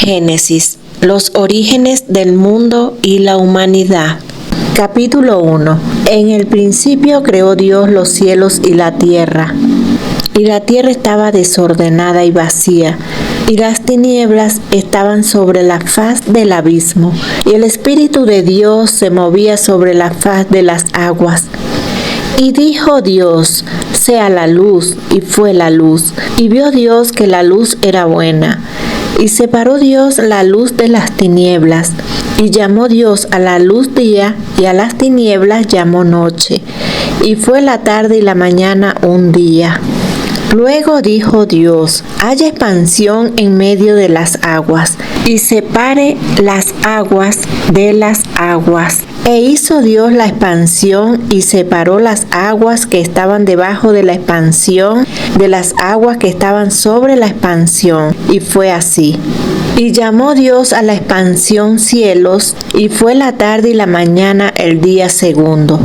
Génesis, los orígenes del mundo y la humanidad. Capítulo 1. En el principio creó Dios los cielos y la tierra estaba desordenada y vacía, y las tinieblas estaban sobre la faz del abismo, y el Espíritu de Dios se movía sobre la faz de las aguas. Y dijo Dios: sea la luz, y fue la luz. Y vio Dios que la luz era buena. Y separó Dios la luz de las tinieblas. Y llamó Dios a la luz día, y a las tinieblas llamó noche. Y fue la tarde y la mañana un día. Luego dijo Dios: haya expansión en medio de las aguas, y separe las aguas de las aguas. E hizo Dios la expansión, y separó las aguas que estaban debajo de la expansión de las aguas que estaban sobre la expansión. Y fue así. Y llamó Dios a la expansión cielos, y fue la tarde y la mañana el día segundo.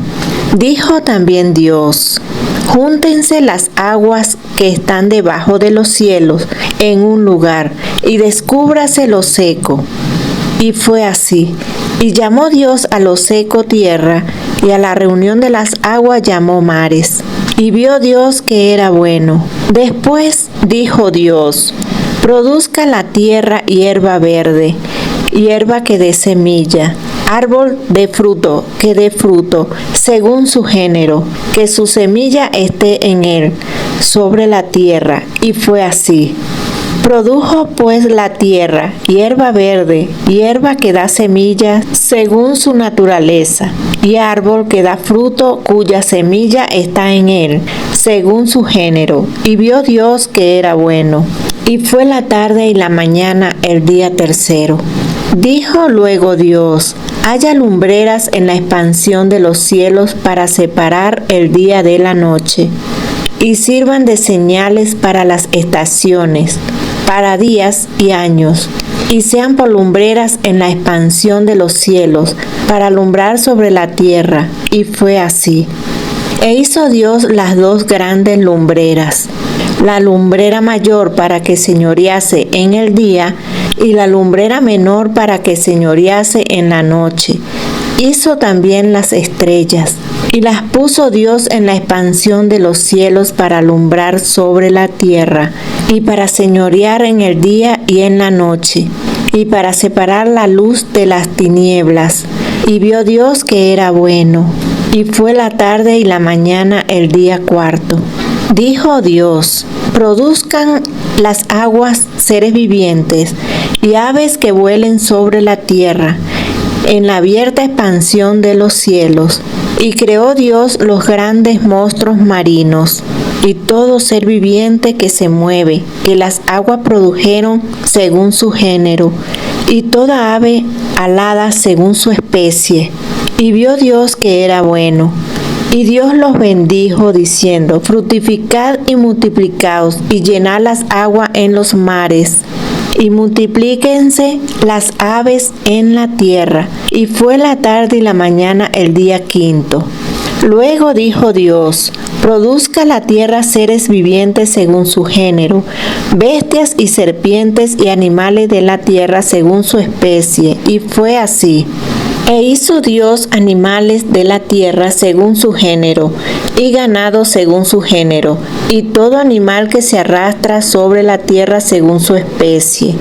Dijo también Dios: júntense las aguas que están debajo de los cielos en un lugar, y descúbrase lo seco. Y fue así. Y llamó Dios a lo seco tierra, y a la reunión de las aguas llamó mares. Y vio Dios que era bueno. Después dijo Dios: produzca la tierra hierba verde, hierba que dé semilla, árbol de fruto que dé fruto, según su género, que su semilla esté en él, sobre la tierra. Y fue así. Produjo pues la tierra hierba verde, hierba que da semilla según su naturaleza, y árbol que da fruto cuya semilla está en él, según su género. Y vio Dios que era bueno. Y fue la tarde y la mañana el día tercero. Dijo luego Dios: haya lumbreras en la expansión de los cielos para separar el día de la noche, y sirvan de señales para las estaciones, para días y años, y sean por lumbreras en la expansión de los cielos, para alumbrar sobre la tierra. Y fue así. E hizo Dios las dos grandes lumbreras, la lumbrera mayor para que señorease en el día, y la lumbrera menor para que señorease en la noche. Hizo también las estrellas, y las puso Dios en la expansión de los cielos para alumbrar sobre la tierra, y para señorear en el día y en la noche, y para separar la luz de las tinieblas. Y vio Dios que era bueno. Y fue la tarde y la mañana el día cuarto. Dijo Dios: produzcan las aguas seres vivientes, y aves que vuelen sobre la tierra, en la abierta expansión de los cielos. Y creó Dios los grandes monstruos marinos, y todo ser viviente que se mueve, que las aguas produjeron según su género, y toda ave alada según su especie. Y vio Dios que era bueno. Y Dios los bendijo, diciendo: fructificad y multiplicaos, y llenad las aguas en los mares, y multiplíquense las aves en la tierra. Y fue la tarde y la mañana el día quinto. Luego dijo Dios: produzca la tierra seres vivientes según su género, bestias y serpientes y animales de la tierra según su especie. Y fue así. E hizo Dios animales de la tierra según su género, y ganado según su género, y todo animal que se arrastra sobre la tierra según su especie.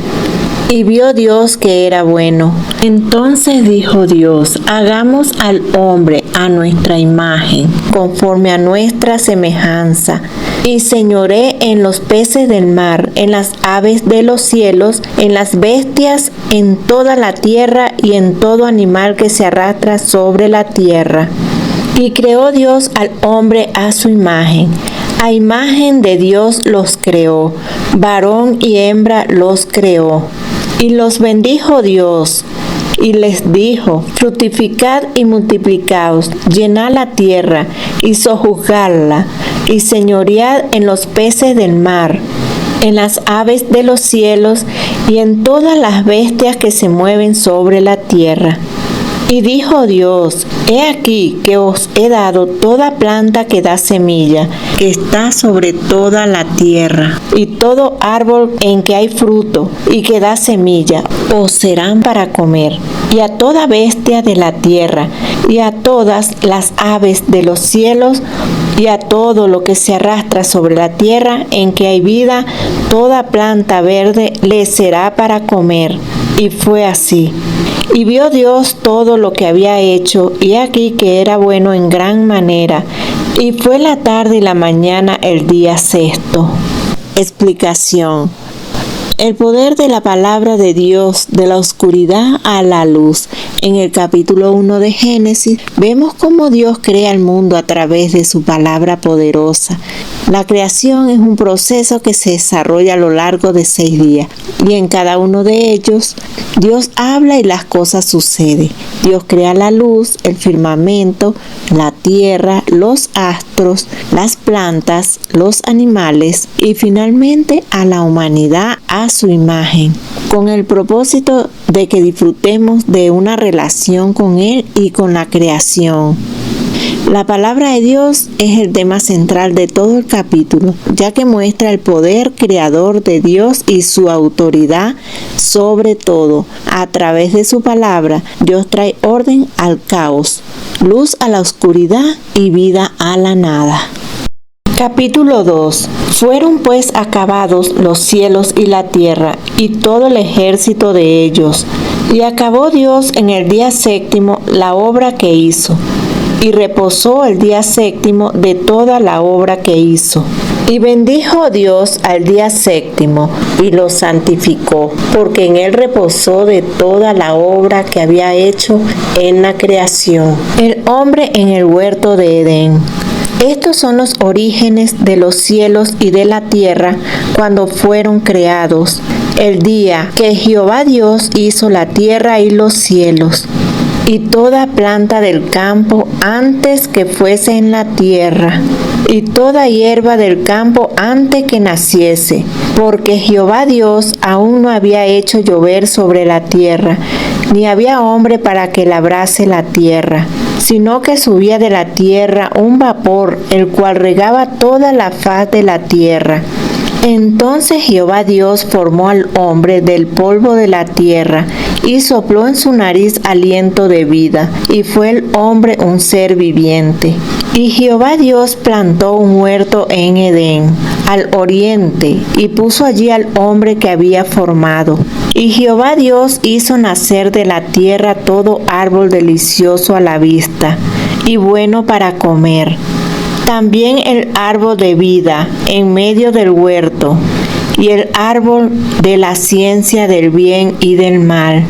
Y vio Dios que era bueno. Entonces dijo Dios: hagamos al hombre a nuestra imagen, conforme a nuestra semejanza, y señoree en los peces del mar, en las aves de los cielos, en las bestias, en toda la tierra, y en todo animal que se arrastra sobre la tierra. Y creó Dios al hombre a su imagen. A imagen de Dios los creó, varón y hembra los creó. Y los bendijo Dios, y les dijo: fructificad y multiplicaos, llenad la tierra, y sojuzgadla, y señoread en los peces del mar, en las aves de los cielos, y en todas las bestias que se mueven sobre la tierra. Y dijo Dios: he aquí que os he dado toda planta que da semilla, que está sobre toda la tierra, y todo árbol en que hay fruto y que da semilla, os serán para comer, y a toda bestia de la tierra, y a todas las aves de los cielos, y a todo lo que se arrastra sobre la tierra en que hay vida, toda planta verde les será para comer. Y fue así. Y vio Dios todo lo que había hecho, y aquí que era bueno en gran manera. Y fue la tarde y la mañana el día sexto. Explicación. El poder de la palabra de Dios, de la oscuridad a la luz. En el capítulo 1 de Génesis, vemos cómo Dios crea el mundo a través de su palabra poderosa. La creación es un proceso que se desarrolla a lo largo de 6 días, y en cada uno de ellos, Dios habla y las cosas suceden. Dios crea la luz, el firmamento, la tierra, los astros, las plantas, los animales y finalmente a la humanidad a su imagen, con el propósito de que disfrutemos de una relación con Él y con la creación. La palabra de Dios es el tema central de todo el capítulo, ya que muestra el poder creador de Dios y su autoridad sobre todo. A través de su palabra, Dios trae orden al caos, luz a la oscuridad y vida a la nada. Capítulo 2. Fueron pues acabados los cielos y la tierra, y todo el ejército de ellos. Y acabó Dios en el día séptimo la obra que hizo. Y reposó el día séptimo de toda la obra que hizo. Y bendijo Dios al día séptimo y lo santificó, porque en él reposó de toda la obra que había hecho en la creación. El hombre en el huerto de Edén. Estos son los orígenes de los cielos y de la tierra cuando fueron creados, el día que Jehová Dios hizo la tierra y los cielos, y toda planta del campo antes que fuese en la tierra, y toda hierba del campo antes que naciese, porque Jehová Dios aún no había hecho llover sobre la tierra, ni había hombre para que labrase la tierra, sino que subía de la tierra un vapor, el cual regaba toda la faz de la tierra. Entonces Jehová Dios formó al hombre del polvo de la tierra, y sopló en su nariz aliento de vida, y fue el hombre un ser viviente. Y Jehová Dios plantó un huerto en Edén, al oriente, y puso allí al hombre que había formado. Y Jehová Dios hizo nacer de la tierra todo árbol delicioso a la vista, y bueno para comer. También el árbol de vida en medio del huerto, y el árbol de la ciencia del bien y del mal.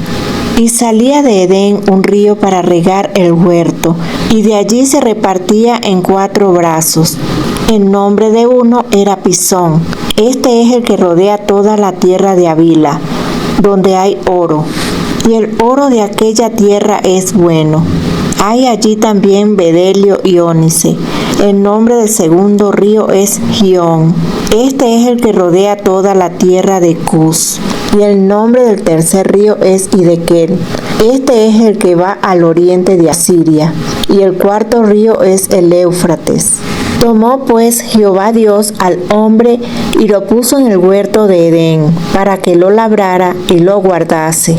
Y salía de Edén un río para regar el huerto, y de allí se repartía en 4 brazos. El nombre de uno era Pisón. Este es el que rodea toda la tierra de Havila, donde hay oro, y el oro de aquella tierra es bueno. Hay allí también bedelio y ónice. El nombre del segundo río es Gihón. Este es el que rodea toda la tierra de Cus. Y el nombre del tercer río es Hidekel. Este es el que va al oriente de Asiria. Y el cuarto río es el Éufrates. Tomó pues Jehová Dios al hombre y lo puso en el huerto de Edén, para que lo labrara y lo guardase.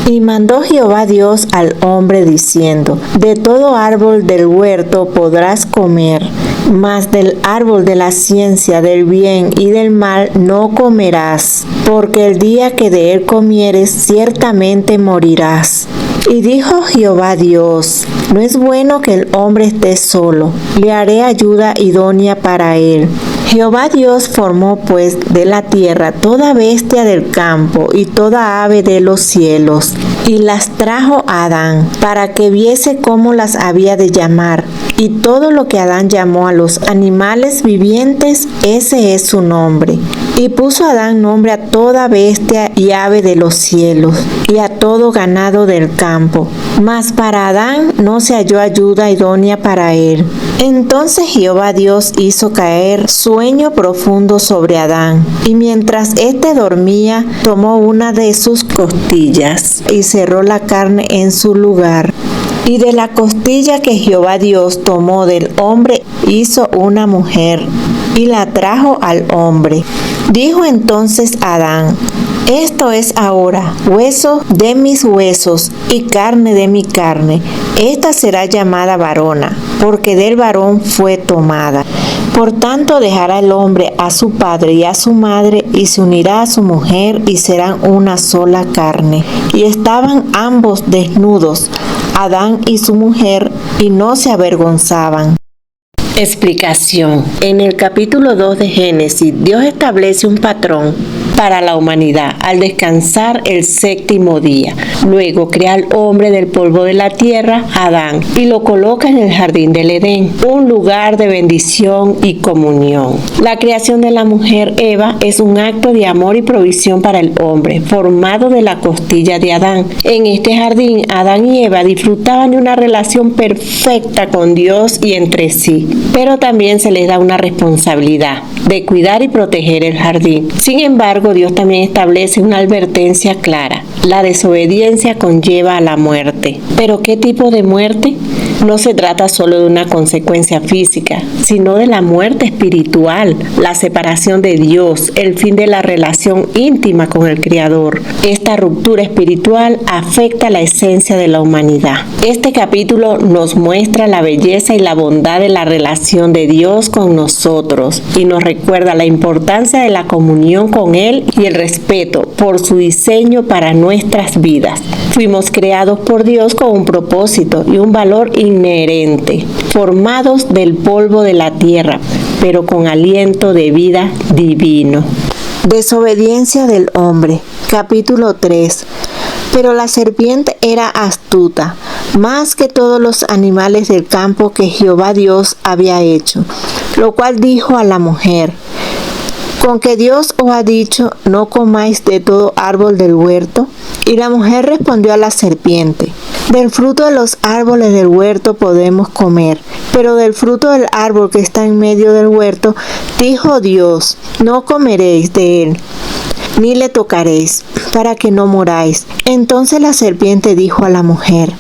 Y mandó Jehová Dios al hombre diciendo: de todo árbol del huerto podrás comer, mas del árbol de la ciencia del bien y del mal no comerás, porque el día que de él comieres ciertamente morirás. Y dijo Jehová Dios: no es bueno que el hombre esté solo, le haré ayuda idónea para él. Jehová Dios formó pues de la tierra toda bestia del campo y toda ave de los cielos, y las trajo a Adán, para que viese cómo las había de llamar. Y todo lo que Adán llamó a los animales vivientes, ese es su nombre. Y puso Adán nombre a toda bestia y ave de los cielos, y a todo ganado del campo. Mas para Adán no se halló ayuda idónea para él. Entonces Jehová Dios hizo caer sueño profundo sobre Adán, y mientras éste dormía, tomó una de sus costillas y cerró la carne en su lugar. Y de la costilla que Jehová Dios tomó del hombre hizo una mujer y la trajo al hombre. Dijo entonces Adán: esto es ahora hueso de mis huesos y carne de mi carne. Esta será llamada varona, porque del varón fue tomada. Por tanto dejará el hombre a su padre y a su madre, y se unirá a su mujer, y serán una sola carne. Y estaban ambos desnudos, Adán y su mujer, y no se avergonzaban. Explicación. En el capítulo 2 de Génesis, Dios establece un patrón para la humanidad al descansar el séptimo día. Luego crea al hombre del polvo de la tierra, Adán, y lo coloca en el jardín del Edén, un lugar de bendición y comunión. La creación de la mujer Eva es un acto de amor y provisión para el hombre, formado de la costilla de Adán. En este jardín, Adán y Eva disfrutaban de una relación perfecta con Dios y entre sí, pero también se les da una responsabilidad de cuidar y proteger el jardín. Sin embargo, Dios también establece una advertencia clara. La desobediencia conlleva a la muerte. ¿Pero qué tipo de muerte? No se trata solo de una consecuencia física, sino de la muerte espiritual, la separación de Dios, el fin de la relación íntima con el Creador. Esta ruptura espiritual afecta la esencia de la humanidad. Este capítulo nos muestra la belleza y la bondad de la relación de Dios con nosotros y nos recuerda la importancia de la comunión con Él y el respeto por su diseño para nuestras vidas. Fuimos creados por Dios con un propósito y un valor inherente, formados del polvo de la tierra, pero con aliento de vida divino. Desobediencia del hombre. Capítulo 3. Pero la serpiente era astuta, más que todos los animales del campo que Jehová Dios había hecho, lo cual dijo a la mujer: ¿con que Dios os ha dicho, no comáis de todo árbol del huerto? Y la mujer respondió a la serpiente: del fruto de los árboles del huerto podemos comer, pero del fruto del árbol que está en medio del huerto, dijo Dios: no comeréis de él, ni le tocaréis, para que no moráis. Entonces la serpiente dijo a la mujer: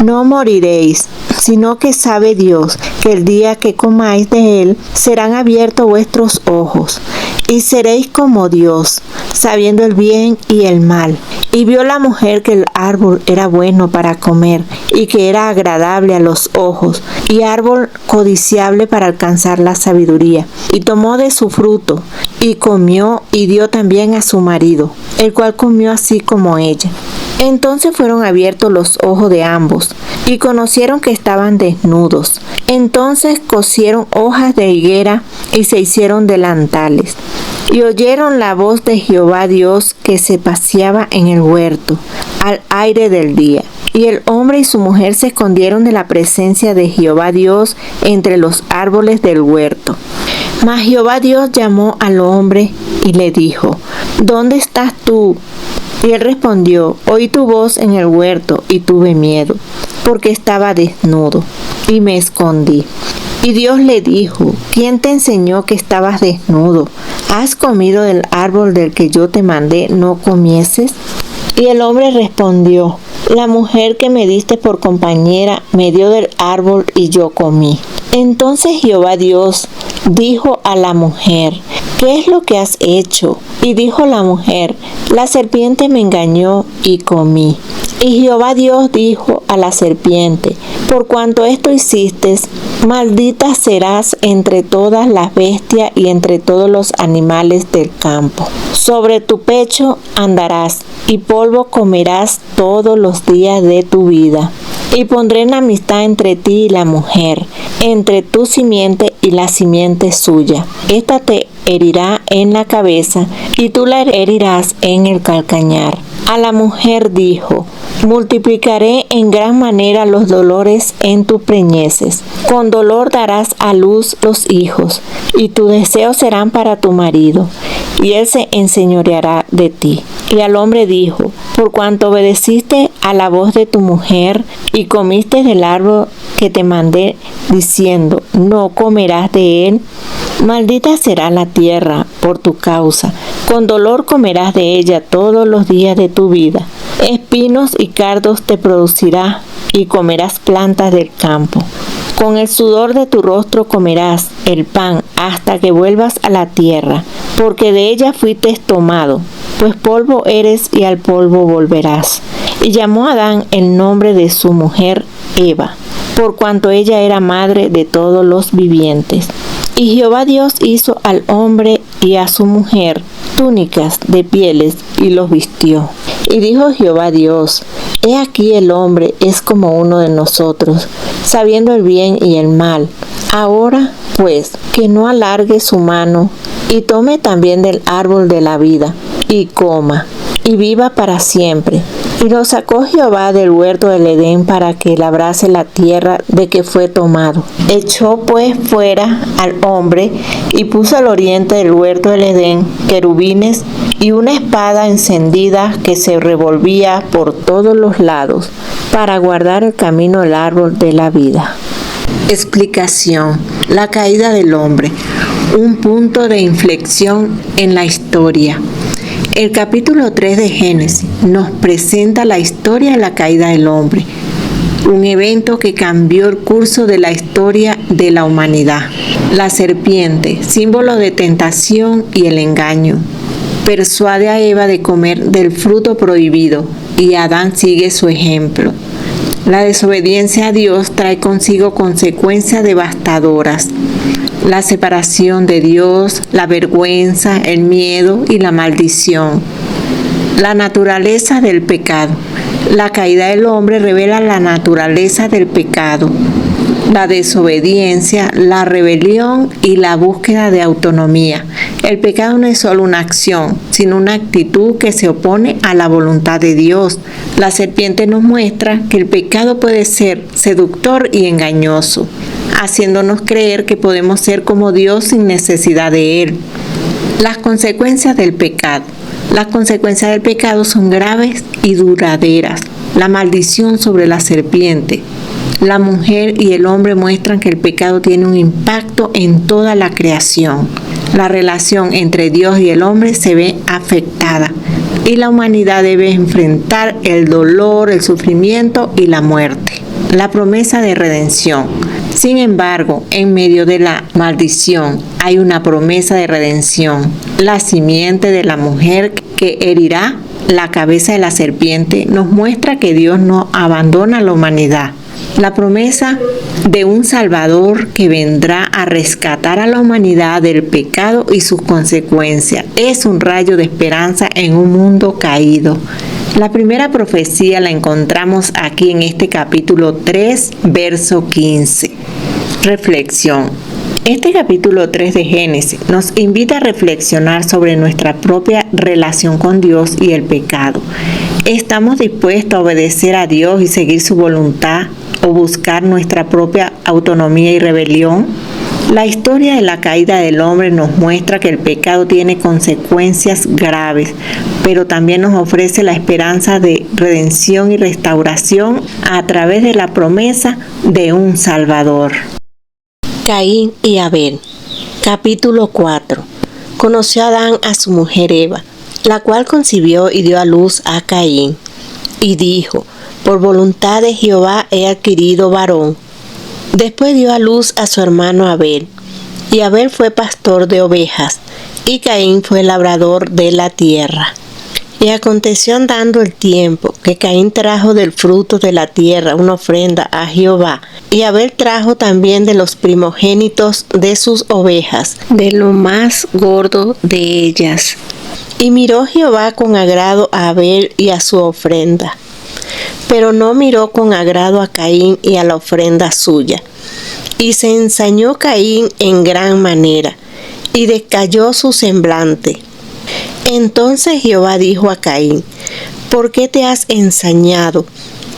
no moriréis, sino que sabe Dios que el día que comáis de él, serán abiertos vuestros ojos, y seréis como Dios, sabiendo el bien y el mal. Y vio la mujer que el árbol era bueno para comer, y que era agradable a los ojos, y árbol codiciable para alcanzar la sabiduría. Y tomó de su fruto, y comió, y dio también a su marido, el cual comió así como ella. Entonces fueron abiertos los ojos de ambos, y conocieron que estaban desnudos. Entonces cosieron hojas de higuera, y se hicieron delantales. Y oyeron la voz de Jehová Dios que se paseaba en el huerto, al aire del día. Y el hombre y su mujer se escondieron de la presencia de Jehová Dios entre los árboles del huerto. Mas Jehová Dios llamó al hombre y le dijo: ¿dónde estás tú? Y él respondió: oí tu voz en el huerto y tuve miedo, porque estaba desnudo, y me escondí. Y Dios le dijo: ¿quién te enseñó que estabas desnudo? ¿Has comido del árbol del que yo te mandé no comieses? Y el hombre respondió: la mujer que me diste por compañera me dio del árbol y yo comí. Entonces Jehová Dios dijo a la mujer: ¿qué es lo que has hecho? Y dijo la mujer: la serpiente me engañó y comí. Y Jehová Dios dijo a la serpiente: por cuanto esto hiciste, maldita serás entre todas las bestias y entre todos los animales del campo. Sobre tu pecho andarás, y polvo comerás todos los días de tu vida. Y pondré enemistad entre ti y la mujer, entre tu simiente y la simiente suya. Esta te herirá en la cabeza, y tú la herirás en el calcañar. A la mujer dijo: multiplicaré en gran manera los dolores en tus preñeces. Con dolor darás a luz los hijos, y tus deseos serán para tu marido, y él se enseñoreará de ti. Y al hombre dijo: por cuanto obedeciste a la voz de tu mujer, y comiste del árbol que te mandé, diciendo: no comerás de él, Maldita será la tierra por tu causa, con dolor comerás de ella todos los días de tu vida. Espinos y cardos te producirá, y comerás plantas del campo. Con el sudor de tu rostro comerás el pan hasta que vuelvas a la tierra, porque de ella fuiste tomado, pues polvo eres y al polvo volverás. Y llamó a Adán el nombre de su mujer Eva, por cuanto ella era madre de todos los vivientes. Y Jehová Dios hizo al hombre y a su mujer túnicas de pieles y los vistió. Y dijo Jehová Dios: He aquí el hombre es como uno de nosotros, sabiendo el bien y el mal. Ahora, pues, que no alargue su mano y tome también del árbol de la vida y coma y viva para siempre. Y lo sacó Jehová del huerto del Edén para que labrase la tierra de que fue tomado. Echó pues fuera al hombre y puso al oriente del huerto del Edén querubines y una espada encendida que se revolvía por todos los lados para guardar el camino del árbol de la vida. Explicación: la caída del hombre, un punto de inflexión en la historia. El capítulo 3 de Génesis nos presenta la historia de la caída del hombre, un evento que cambió el curso de la historia de la humanidad. La serpiente, símbolo de tentación y el engaño, persuade a Eva de comer del fruto prohibido y Adán sigue su ejemplo. La desobediencia a Dios trae consigo consecuencias devastadoras: la separación de Dios, la vergüenza, el miedo y la maldición. La naturaleza del pecado. La caída del hombre revela la naturaleza del pecado, la desobediencia, la rebelión y la búsqueda de autonomía. El pecado no es solo una acción, sino una actitud que se opone a la voluntad de Dios. La serpiente nos muestra que el pecado puede ser seductor y engañoso, haciéndonos creer que podemos ser como Dios sin necesidad de Él. Las consecuencias del pecado. Las consecuencias del pecado son graves y duraderas. La maldición sobre la serpiente. La mujer y el hombre muestran que el pecado tiene un impacto en toda la creación. La relación entre Dios y el hombre se ve afectada y la humanidad debe enfrentar el dolor, el sufrimiento y la muerte. La promesa de redención. Sin embargo, en medio de la maldición hay una promesa de redención. La simiente de la mujer que herirá la cabeza de la serpiente nos muestra que Dios no abandona a la humanidad. La promesa de un Salvador que vendrá a rescatar a la humanidad del pecado y sus consecuencias es un rayo de esperanza en un mundo caído. La primera profecía la encontramos aquí en este capítulo 3, verso 15. Reflexión. Este capítulo 3 de Génesis nos invita a reflexionar sobre nuestra propia relación con Dios y el pecado. ¿Estamos dispuestos a obedecer a Dios y seguir su voluntad o buscar nuestra propia autonomía y rebelión? La historia de la caída del hombre nos muestra que el pecado tiene consecuencias graves, pero también nos ofrece la esperanza de redención y restauración a través de la promesa de un Salvador. Caín y Abel. Capítulo 4. Conoció Adán a su mujer Eva, la cual concibió y dio a luz a Caín. Y dijo: Por voluntad de Jehová he adquirido varón. Después dio a luz a su hermano Abel. Y Abel fue pastor de ovejas, y Caín fue labrador de la tierra. Y aconteció andando el tiempo, que Caín trajo del fruto de la tierra una ofrenda a Jehová, y Abel trajo también de los primogénitos de sus ovejas, de lo más gordo de ellas. Y miró Jehová con agrado a Abel y a su ofrenda, pero no miró con agrado a Caín y a la ofrenda suya. Y se ensañó Caín en gran manera, y decayó su semblante. Entonces Jehová dijo a Caín: ¿Por qué te has ensañado?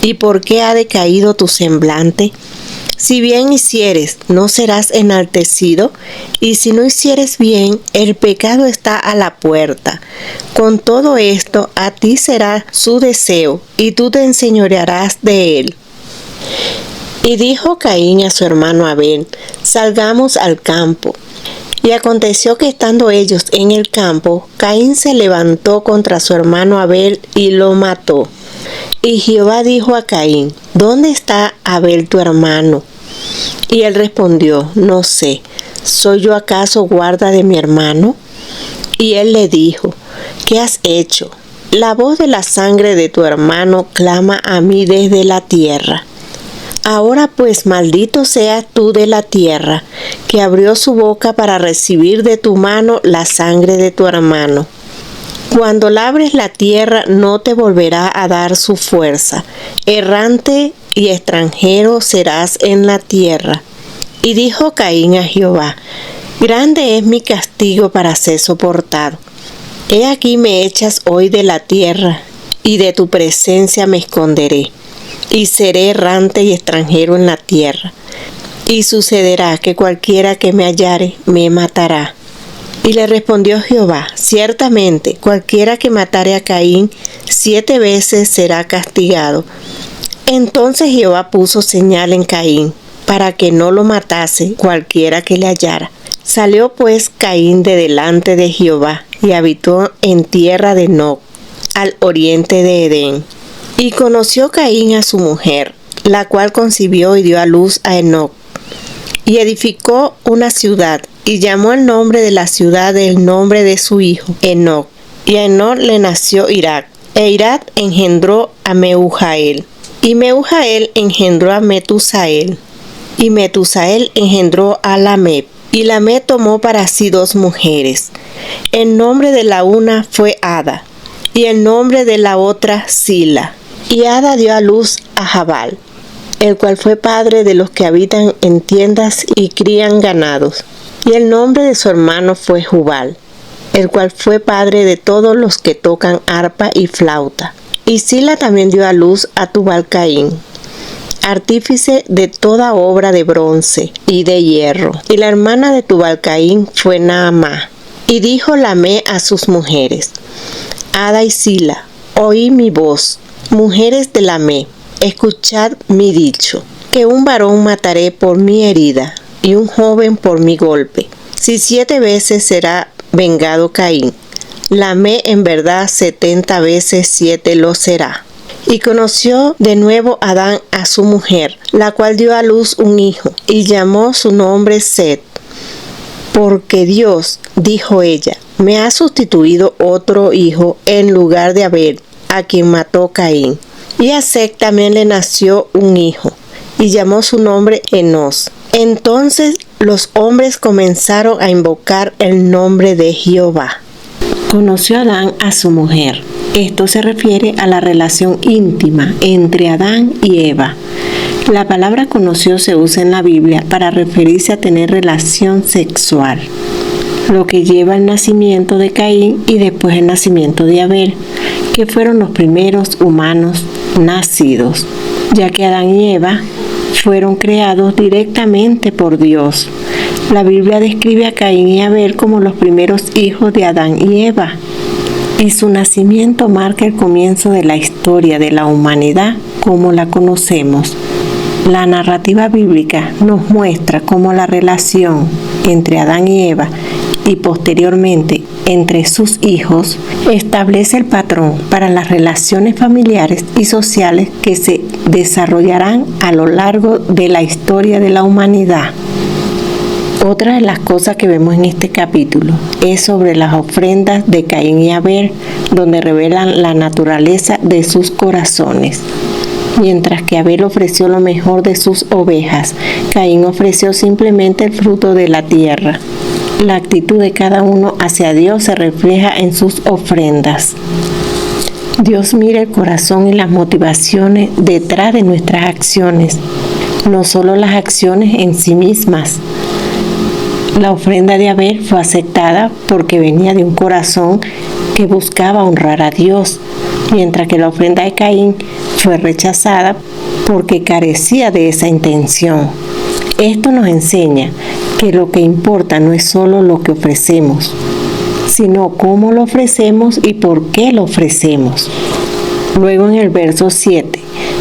¿Y por qué ha decaído tu semblante? Si bien hicieres, no serás enaltecido, y si no hicieres bien, el pecado está a la puerta. Con todo esto, a ti será su deseo, y tú te enseñorearás de él. Y dijo Caín a su hermano Abel: Salgamos al campo. Y aconteció que estando ellos en el campo, Caín se levantó contra su hermano Abel y lo mató. Y Jehová dijo a Caín: ¿Dónde está Abel tu hermano? Y él respondió: No sé, ¿soy yo acaso guarda de mi hermano? Y él le dijo: ¿Qué has hecho? La voz de la sangre de tu hermano clama a mí desde la tierra. Ahora pues maldito seas tú de la tierra, que abrió su boca para recibir de tu mano la sangre de tu hermano. Cuando labres la tierra no te volverá a dar su fuerza. Errante y extranjero serás en la tierra. Y dijo Caín a Jehová: Grande es mi castigo para ser soportado. He aquí me echas hoy de la tierra, y de tu presencia me esconderé, y seré errante y extranjero en la tierra. Y sucederá que cualquiera que me hallare me matará. Y le respondió Jehová: Ciertamente, cualquiera que matare a Caín 7 veces será castigado. Entonces Jehová puso señal en Caín, para que no lo matase cualquiera que le hallara. Salió pues Caín de delante de Jehová, y habitó en tierra de Noc, al oriente de Edén. Y conoció Caín a su mujer, la cual concibió y dio a luz a Enoc. Y edificó una ciudad, y llamó el nombre de la ciudad del nombre de su hijo, Enoc. Y a Enoc le nació Irad, e Irad engendró a Mehujael. Y Mehujael engendró a Metusael, y Metusael engendró a Lamec. Y Lamec tomó para sí 2 mujeres. El nombre de la una fue Ada, y el nombre de la otra Sila. Y Ada dio a luz a Jabal, el cual fue padre de los que habitan en tiendas y crían ganados. Y el nombre de su hermano fue Jubal, el cual fue padre de todos los que tocan arpa y flauta. Y Sila también dio a luz a Tubal-Caín, artífice de toda obra de bronce y de hierro. Y la hermana de Tubal-Caín fue Naamá. Y dijo Lamec a sus mujeres: Ada y Sila, oí mi voz. Mujeres de Lamec, escuchad mi dicho, que un varón mataré por mi herida, y un joven por mi golpe. Si 7 veces será vengado Caín, Lamec en verdad 70 veces 7 lo será. Y conoció de nuevo Adán a su mujer, la cual dio a luz un hijo, y llamó su nombre Set. Porque Dios, dijo ella, me ha sustituido otro hijo en lugar de Abel, a quien mató Caín. Y a Set también le nació un hijo, y llamó su nombre Enos. Entonces los hombres comenzaron a invocar el nombre de Jehová. Conoció Adán a su mujer. Esto se refiere a la relación íntima entre Adán y Eva. La palabra conoció se usa en la Biblia para referirse a tener relación sexual, lo que lleva al nacimiento de Caín y después el nacimiento de Abel, que fueron los primeros humanos nacidos, ya que Adán y Eva fueron creados directamente por Dios. La Biblia describe a Caín y Abel como los primeros hijos de Adán y Eva, y su nacimiento marca el comienzo de la historia de la humanidad como la conocemos. La narrativa bíblica nos muestra cómo la relación entre Adán y Eva y posteriormente entre sus hijos establece el patrón para las relaciones familiares y sociales que se desarrollarán a lo largo de la historia de la humanidad. Otra de las cosas que vemos en este capítulo es sobre las ofrendas de Caín y Abel, donde revelan la naturaleza de sus corazones. Mientras que Abel ofreció lo mejor de sus ovejas, Caín ofreció simplemente el fruto de la tierra. La actitud de cada uno hacia Dios se refleja en sus ofrendas. Dios mira el corazón y las motivaciones detrás de nuestras acciones, no solo las acciones en sí mismas. La ofrenda de Abel fue aceptada porque venía de un corazón que buscaba honrar a Dios, mientras que la ofrenda de Caín fue rechazada porque carecía de esa intención. Esto nos enseña que lo que importa no es solo lo que ofrecemos, sino cómo lo ofrecemos y por qué lo ofrecemos. Luego en el verso 7,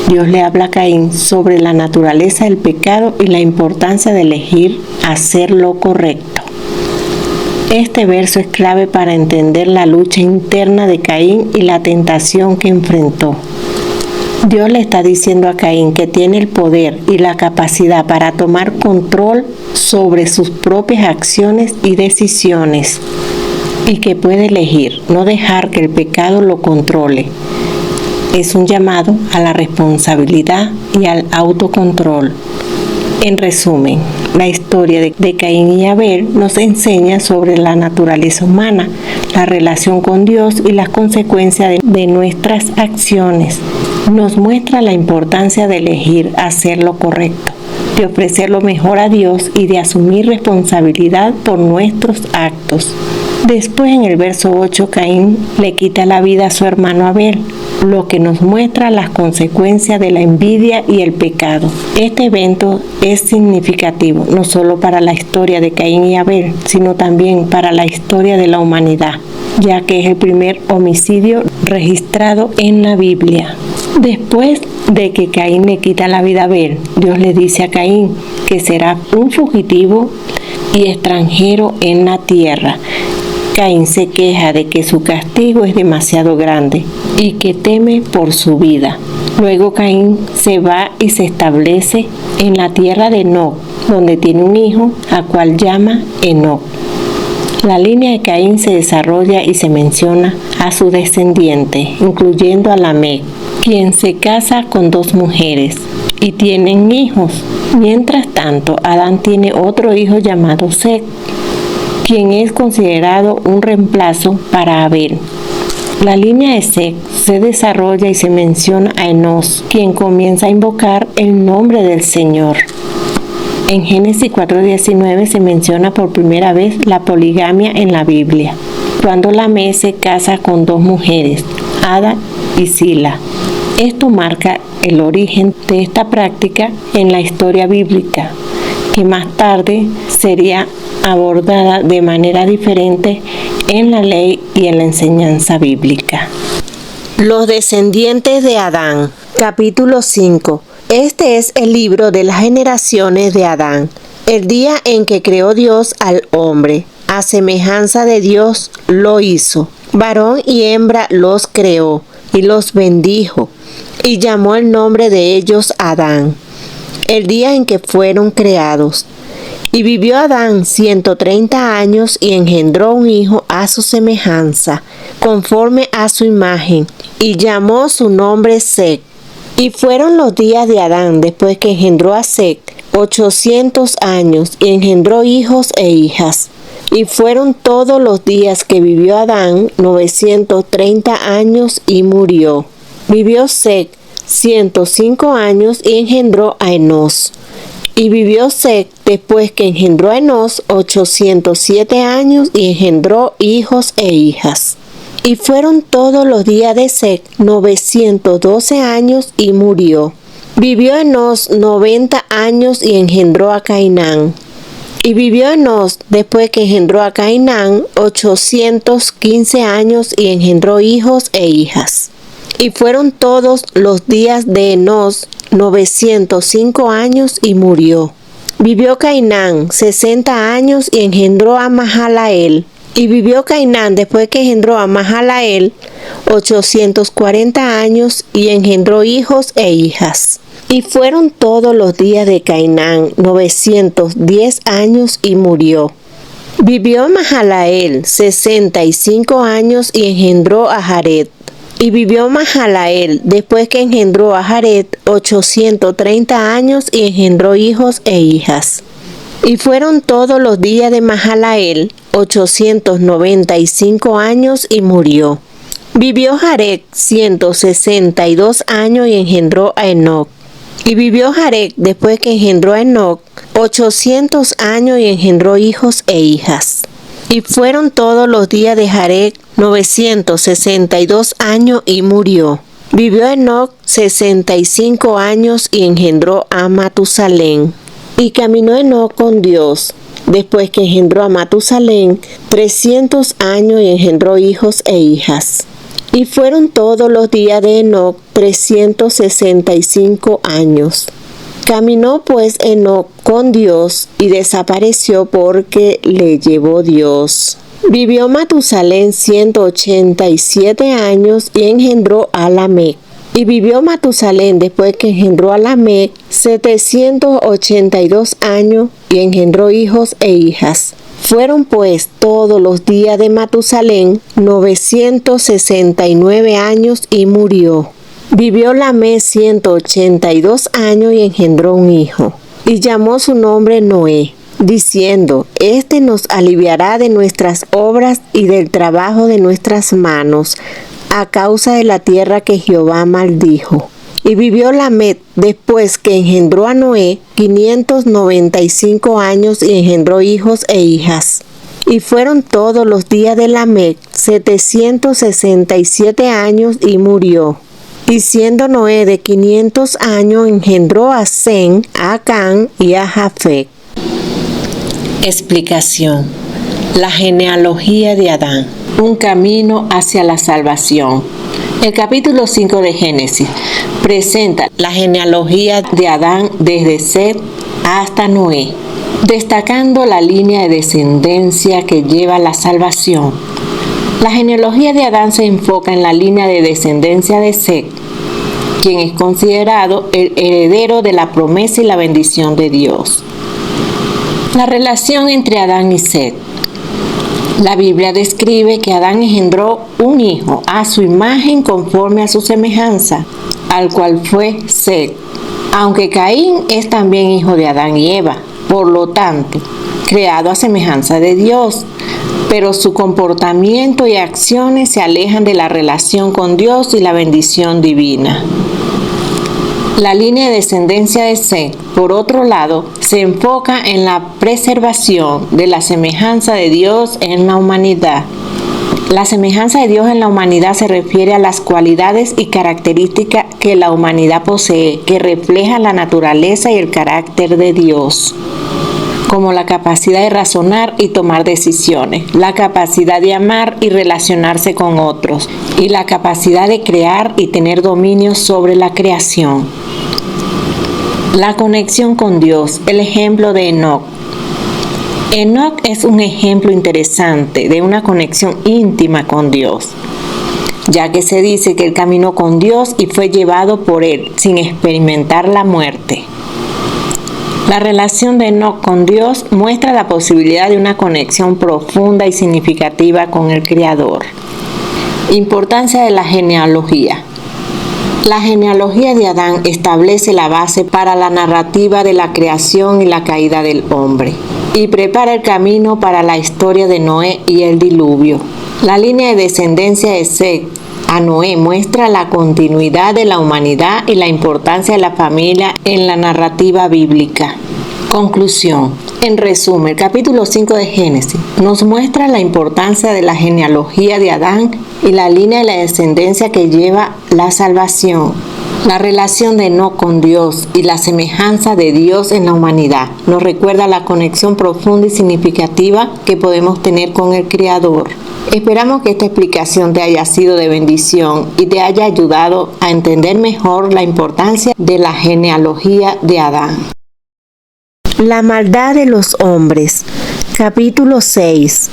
Dios le habla a Caín sobre la naturaleza del pecado y la importancia de elegir hacer lo correcto. Este verso es clave para entender la lucha interna de Caín y la tentación que enfrentó. Dios le está diciendo a Caín que tiene el poder y la capacidad para tomar control sobre sus propias acciones y decisiones y que puede elegir no dejar que el pecado lo controle. Es un llamado a la responsabilidad y al autocontrol. En resumen, la historia de Caín y Abel nos enseña sobre la naturaleza humana, la relación con Dios y las consecuencias de nuestras acciones. Nos muestra la importancia de elegir hacer lo correcto, de ofrecer lo mejor a Dios y de asumir responsabilidad por nuestros actos. Después, en el verso 8, Caín le quita la vida a su hermano Abel, lo que nos muestra las consecuencias de la envidia y el pecado. Este evento es significativo no solo para la historia de Caín y Abel, sino también para la historia de la humanidad, ya que es el primer homicidio registrado en la Biblia. Después de que Caín le quita la vida a Abel, Dios le dice a Caín que será un fugitivo y extranjero en la tierra. Caín se queja de que su castigo es demasiado grande y que teme por su vida. Luego Caín se va y se establece en la tierra de Enoc, donde tiene un hijo, al cual llama Enoc. La línea de Caín se desarrolla y se menciona a su descendiente, incluyendo a Lamec, quien se casa con 2 mujeres y tienen hijos. Mientras tanto, Adán tiene otro hijo llamado Set, quien es considerado un reemplazo para Abel. La línea de Set se desarrolla y se menciona a Enos, quien comienza a invocar el nombre del Señor. En Génesis 4:19 se menciona por primera vez la poligamia en la Biblia, cuando Lamec se casa con 2 mujeres, Ada y Sila. Esto marca el origen de esta práctica en la historia bíblica, que más tarde sería abordada de manera diferente en la ley y en la enseñanza bíblica. Los descendientes de Adán, capítulo 5. Este es el libro de las generaciones de Adán, el día en que creó Dios al hombre. A semejanza de Dios lo hizo. Varón y hembra los creó y los bendijo, y llamó el nombre de ellos Adán, el día en que fueron creados. Y vivió Adán 130 años y engendró un hijo a su semejanza, conforme a su imagen, y llamó su nombre Set. Y fueron los días de Adán después que engendró a Set 800 años y engendró hijos e hijas. Y fueron todos los días que vivió Adán 930 años y murió. Vivió Set 105 años y engendró a Enos. Y vivió Set después que engendró a Enos 807 años y engendró hijos e hijas. Y fueron todos los días de Set 912 años y murió. Vivió Enos 90 años y engendró a Cainán. Y vivió Enos después que engendró a Cainán 815 años y engendró hijos e hijas. Y fueron todos los días de Enos 905 años y murió. Vivió Cainán 60 años y engendró a Mahalael. Y vivió Cainán después que engendró a Mahalael 840 años y engendró hijos e hijas. Y fueron todos los días de Cainán 910 años y murió. Vivió Mahalael 65 años y engendró a Jared. Y vivió Mahalael después que engendró a Jared 830 años y engendró hijos e hijas. Y fueron todos los días de Mahalael 895 años y murió. Vivió Jared 162 años y engendró a Enoc. Y vivió Jared después que engendró a Enoc 800 años y engendró hijos e hijas. Y fueron todos los días de Jared 962 años y murió. Vivió Enoc 65 años y engendró a Matusalén. Y caminó Enoc con Dios, después que engendró a Matusalén 300 años y engendró hijos e hijas. Y fueron todos los días de Enoc 365 años. Caminó pues Enoc con Dios y desapareció porque le llevó Dios. Vivió Matusalén 187 años y engendró a Lamec. Y vivió Matusalén después que engendró a Lamec 782 años y engendró hijos e hijas. Fueron pues todos los días de Matusalén 969 años y murió. Vivió Lamec 182 años y engendró un hijo, y llamó su nombre Noé, diciendo: Este nos aliviará de nuestras obras y del trabajo de nuestras manos, a causa de la tierra que Jehová maldijo. Y vivió Lamec después que engendró a Noé 595 años y engendró hijos e hijas. Y fueron todos los días de Lamec 767 años y murió. Y siendo Noé de 500 años, engendró a Sem, a Cam y a Jafet. Explicación. La genealogía de Adán. Un camino hacia la salvación. El capítulo 5 de Génesis presenta la genealogía de Adán desde Set hasta Noé, destacando la línea de descendencia que lleva a la salvación. La genealogía de Adán se enfoca en la línea de descendencia de Set, quien es considerado el heredero de la promesa y la bendición de Dios. La relación entre Adán y Set. La Biblia describe que Adán engendró un hijo a su imagen conforme a su semejanza, al cual fue Set. Aunque Caín es también hijo de Adán y Eva, por lo tanto, creado a semejanza de Dios, pero su comportamiento y acciones se alejan de la relación con Dios y la bendición divina. La línea de descendencia de Set, por otro lado, se enfoca en la preservación de la semejanza de Dios en la humanidad. La semejanza de Dios en la humanidad se refiere a las cualidades y características que la humanidad posee, que reflejan la naturaleza y el carácter de Dios, como la capacidad de razonar y tomar decisiones, la capacidad de amar y relacionarse con otros, y la capacidad de crear y tener dominio sobre la creación. La conexión con Dios, el ejemplo de Enoc. Enoc es un ejemplo interesante de una conexión íntima con Dios, ya que se dice que él caminó con Dios y fue llevado por él sin experimentar la muerte. La relación de Enoc con Dios muestra la posibilidad de una conexión profunda y significativa con el Creador. Importancia de la genealogía. La genealogía de Adán establece la base para la narrativa de la creación y la caída del hombre, y prepara el camino para la historia de Noé y el diluvio. La línea de descendencia de Set a Noé muestra la continuidad de la humanidad y la importancia de la familia en la narrativa bíblica. Conclusión. En resumen, el capítulo 5 de Génesis nos muestra la importancia de la genealogía de Adán y la línea de la descendencia que lleva la salvación. La relación de Enoc con Dios y la semejanza de Dios en la humanidad nos recuerda la conexión profunda y significativa que podemos tener con el Creador. Esperamos que esta explicación te haya sido de bendición y te haya ayudado a entender mejor la importancia de la genealogía de Adán. La maldad de los hombres. Capítulo 6.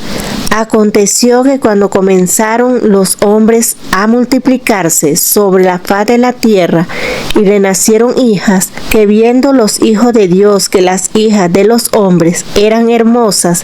Aconteció que cuando comenzaron los hombres a multiplicarse sobre la faz de la tierra y le nacieron hijas, que viendo los hijos de Dios que las hijas de los hombres eran hermosas,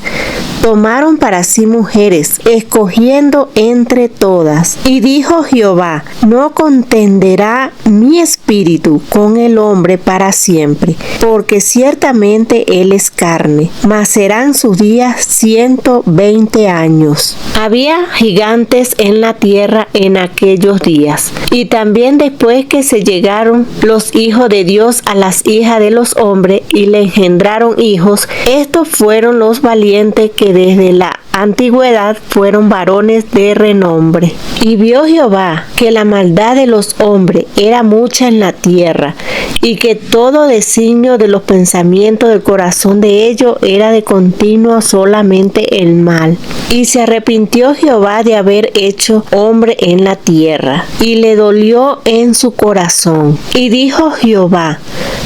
tomaron para sí mujeres, escogiendo entre todas. Y dijo Jehová: no contenderá mi espíritu con el hombre para siempre, porque ciertamente él es carne, mas serán sus días 120 años. Había gigantes en la tierra en aquellos días, y también después que se llegaron los hijos de Dios a las hijas de los hombres y le engendraron hijos, estos fueron los valientes que desde la antigüedad fueron varones de renombre. Y vio Jehová que la maldad de los hombres era mucha en la tierra, y que todo designio de los pensamientos del corazón de ellos era de continuo solamente el mal. Y se arrepintió Jehová de haber hecho hombre en la tierra, y le dolió en su corazón. Y dijo Jehová: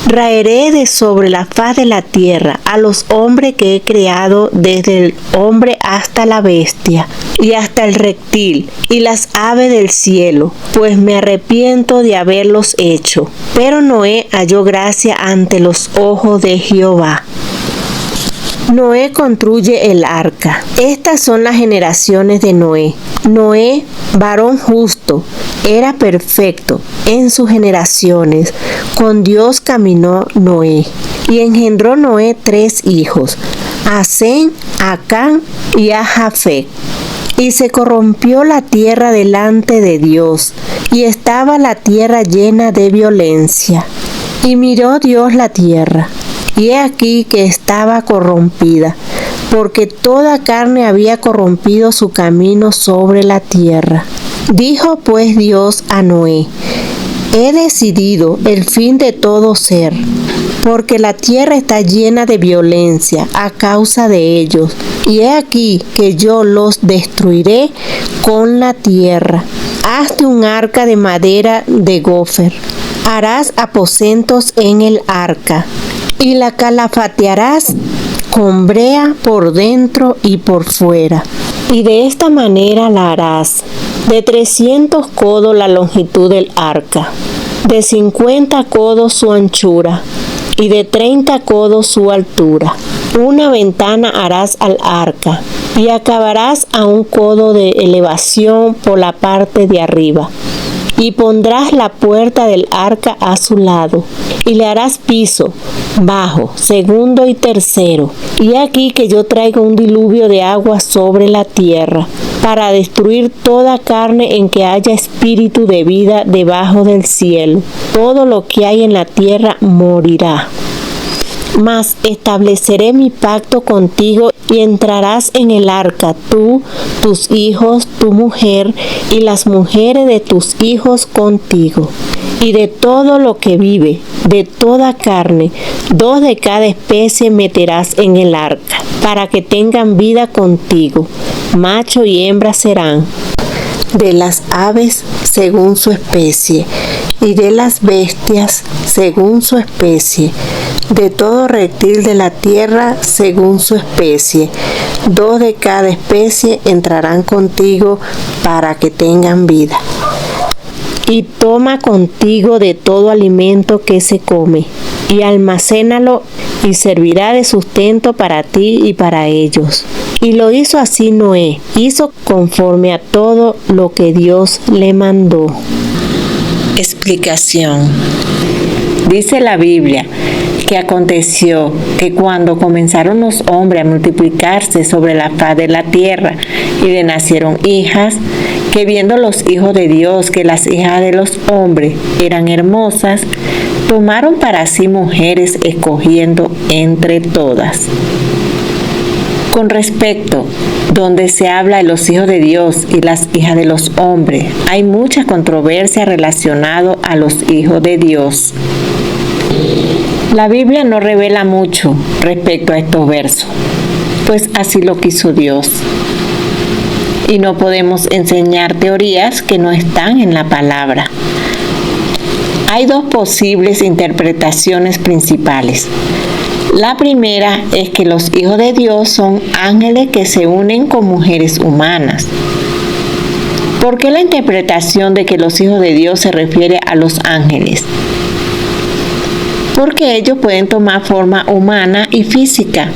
Raeré de sobre la faz de la tierra a los hombres que he creado, desde el hombre hasta la bestia, y hasta el reptil, y las aves del cielo, pues me arrepiento de haberlos hecho. Pero Noé halló gracia ante los ojos de Jehová. Noé construye el arca. Estas son las generaciones de Noé. Noé, varón justo, era perfecto en sus generaciones. Con Dios caminó Noé. Y engendró Noé 3 hijos, a Sem, a Cam y a Jafet. Y se corrompió la tierra delante de Dios, y estaba la tierra llena de violencia. Y miró Dios la tierra, y he aquí que estaba corrompida, porque toda carne había corrompido su camino sobre la tierra. Dijo pues Dios a Noé: he decidido el fin de todo ser, porque la tierra está llena de violencia a causa de ellos, y he aquí que yo los destruiré con la tierra. Hazte un arca de madera de gofer, harás aposentos en el arca, y la calafatearás con brea por dentro y por fuera. Y de esta manera la harás: de 300 codos la longitud del arca, de 50 codos su anchura, y de 30 codos su altura. Una ventana harás al arca, y acabarás a 1 codo de elevación por la parte de arriba. Y pondrás la puerta del arca a su lado, y le harás piso, bajo, segundo y tercero. Y aquí que yo traigo un diluvio de agua sobre la tierra, para destruir toda carne en que haya espíritu de vida debajo del cielo. Todo lo que hay en la tierra morirá. Mas estableceré mi pacto contigo, y entrarás en el arca tú, tus hijos, tu mujer, y las mujeres de tus hijos contigo. Y de todo lo que vive, de toda carne, 2 de cada especie meterás en el arca, para que tengan vida contigo. Macho y hembra serán. De las aves según su especie, y de las bestias según su especie, de todo reptil de la tierra según su especie. 2 de cada especie entrarán contigo para que tengan vida. Y toma contigo de todo alimento que se come, y almacénalo, y servirá de sustento para ti y para ellos. Y lo hizo así Noé, hizo conforme a todo lo que Dios le mandó. Explicación. Dice la Biblia que aconteció que cuando comenzaron los hombres a multiplicarse sobre la faz de la tierra, y le nacieron hijas, que viendo los hijos de Dios que las hijas de los hombres eran hermosas, tomaron para sí mujeres, escogiendo entre todas. Con respecto, donde se habla de los hijos de Dios y las hijas de los hombres, hay mucha controversia relacionada a los hijos de Dios. La Biblia no revela mucho respecto a estos versos, pues así lo quiso Dios. Y no podemos enseñar teorías que no están en la palabra. Hay 2 posibles interpretaciones principales. La primera es que los hijos de Dios son ángeles que se unen con mujeres humanas. ¿Por qué la interpretación de que los hijos de Dios se refiere a los ángeles? Porque ellos pueden tomar forma humana y física,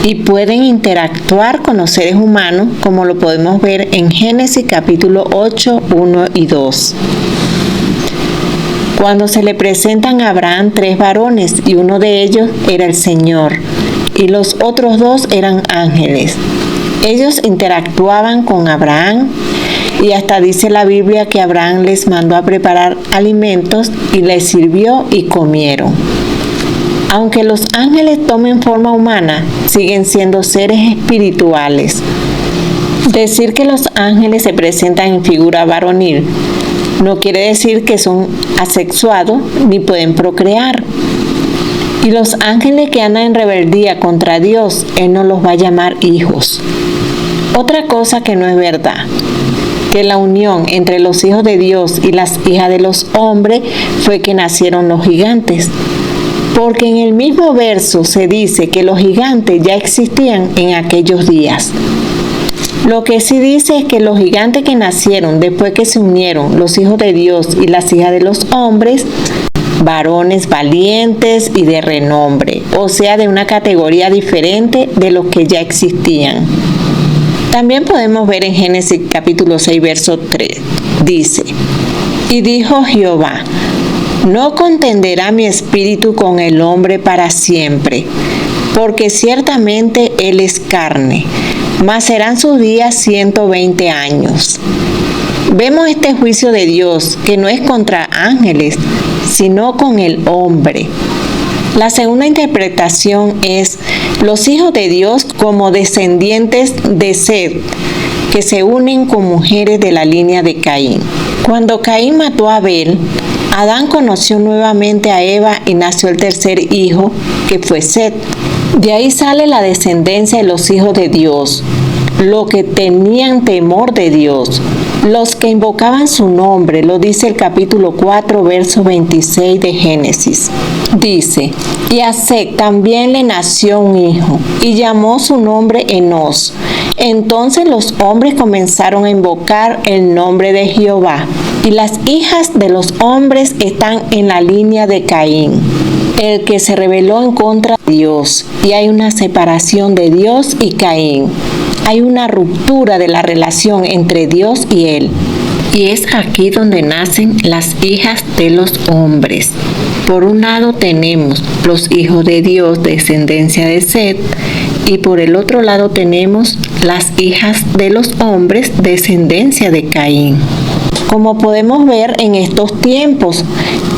y pueden interactuar con los seres humanos, como lo podemos ver en Génesis capítulo 8, 1 y 2. Cuando se le presentan a Abraham 3 varones, y uno de ellos era el Señor, y los otros 2 eran ángeles. Ellos interactuaban con Abraham, y hasta dice la Biblia que Abraham les mandó a preparar alimentos, y les sirvió y comieron. Aunque los ángeles tomen forma humana, siguen siendo seres espirituales. Decir que los ángeles se presentan en figura varonil no quiere decir que son asexuados ni pueden procrear. Y los ángeles que andan en rebeldía contra Dios, Él no los va a llamar hijos. Otra cosa que no es verdad. que la unión entre los hijos de Dios y las hijas de los hombres fue que nacieron los gigantes. Porque en el mismo verso se dice que los gigantes ya existían en aquellos días. Lo que sí dice es que los gigantes que nacieron después que se unieron los hijos de Dios y las hijas de los hombres, varones valientes y de renombre, o sea, de una categoría diferente de los que ya existían. También podemos ver en Génesis capítulo 6, verso 3, dice: y dijo Jehová, no contenderá mi espíritu con el hombre para siempre, porque ciertamente él es carne, mas serán sus días 120 años. Vemos este juicio de Dios que no es contra ángeles, sino con el hombre. La segunda interpretación es los hijos de Dios como descendientes de Set, que se unen con mujeres de la línea de Caín. Cuando Caín mató a Abel, Adán conoció nuevamente a Eva y nació el tercer hijo, que fue Set. De ahí sale la descendencia de los hijos de Dios, los que tenían temor de Dios, los que invocaban su nombre, lo dice el capítulo 4, verso 26 de Génesis. Dice: y a Set también le nació un hijo, y llamó su nombre Enos. Entonces los hombres comenzaron a invocar el nombre de Jehová, y las hijas de los hombres están en la línea de Caín, el que se rebeló en contra de Dios, y hay una separación de Dios y Caín. Hay una ruptura de la relación entre Dios y él. Y es aquí donde nacen las hijas de los hombres. Por un lado tenemos los hijos de Dios, descendencia de Set, y por el otro lado tenemos las hijas de los hombres, descendencia de Caín. Como podemos ver en estos tiempos,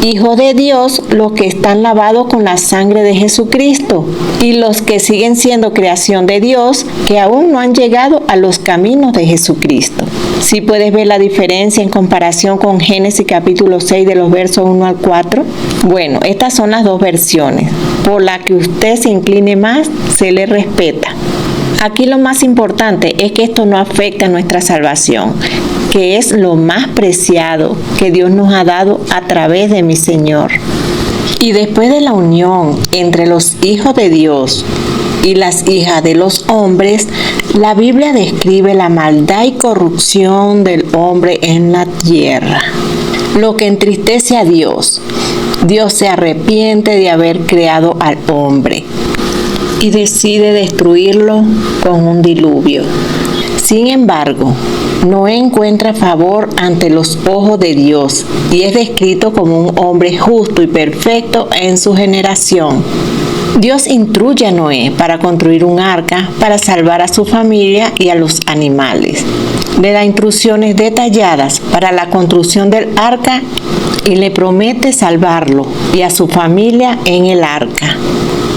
hijos de Dios, los que están lavados con la sangre de Jesucristo, y los que siguen siendo creación de Dios, que aún no han llegado a los caminos de Jesucristo. ¿Sí puedes ver la diferencia en comparación con Génesis capítulo 6 de los versos 1 al 4? Bueno, estas son las dos versiones. Por la que usted se incline más, se le respeta. Aquí lo más importante es que esto no afecta a nuestra salvación, que es lo más preciado que Dios nos ha dado a través de mi Señor. Y después de la unión entre los hijos de Dios y las hijas de los hombres, la Biblia describe la maldad y corrupción del hombre en la tierra, lo que entristece a Dios. Dios se arrepiente de haber creado al hombre y decide destruirlo con un diluvio. Sin embargo, Noé encuentra favor ante los ojos de Dios y es descrito como un hombre justo y perfecto en su generación. Dios instruye a Noé para construir un arca para salvar a su familia y a los animales. Le da instrucciones detalladas para la construcción del arca y le promete salvarlo y a su familia en el arca.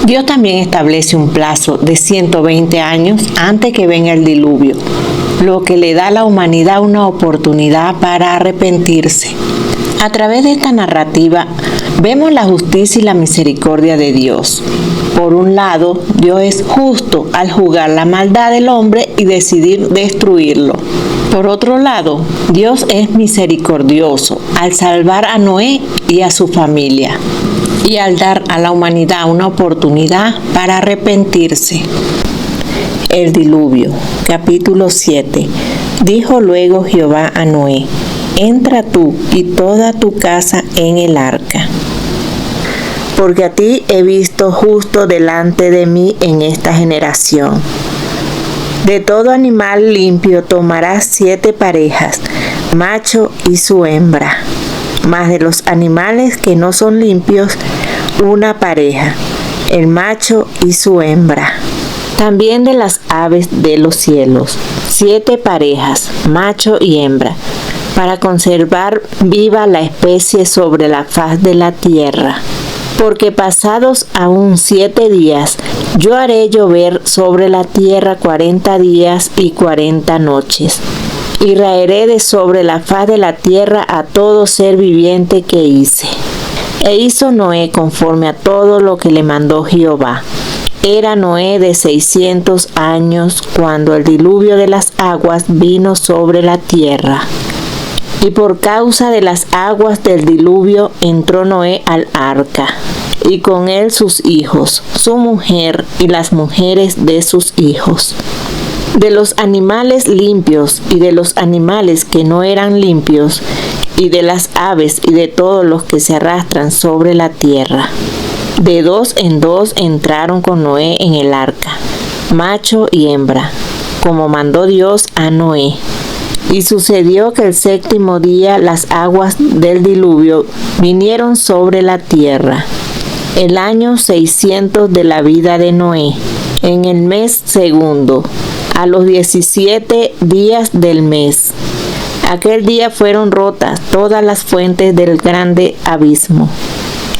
Dios también establece un plazo de 120 años antes que venga el diluvio, lo que le da a la humanidad una oportunidad para arrepentirse. A través de esta narrativa vemos la justicia y la misericordia de Dios. Por un lado, Dios es justo al juzgar la maldad del hombre y decidir destruirlo. Por otro lado, Dios es misericordioso al salvar a Noé y a su familia, y al dar a la humanidad una oportunidad para arrepentirse. El diluvio, capítulo 7. Dijo luego Jehová a Noé: entra tú y toda tu casa en el arca, porque a ti he visto justo delante de mí en esta generación. De todo animal limpio tomarás 7 parejas, macho y su hembra, mas de los animales que no son limpios, una pareja, el macho y su hembra. También de las aves de los cielos, 7 parejas, macho y hembra, para conservar viva la especie sobre la faz de la tierra. Porque pasados aún 7 días, yo haré llover sobre la tierra 40 días y 40 noches. Y raeré de sobre la faz de la tierra a todo ser viviente que hice. E hizo Noé conforme a todo lo que le mandó Jehová. Era Noé de 600 años cuando el diluvio de las aguas vino sobre la tierra. Y por causa de las aguas del diluvio entró Noé al arca, y con él sus hijos, su mujer y las mujeres de sus hijos. De los animales limpios y de los animales que no eran limpios, y de las aves y de todos los que se arrastran sobre la tierra. De dos en dos entraron con Noé en el arca, macho y hembra, como mandó Dios a Noé. Y sucedió que el séptimo día las aguas del diluvio vinieron sobre la tierra. El año 600 de la vida de Noé, en el mes segundo, a los 17 días del mes. Aquel día fueron rotas todas las fuentes del grande abismo,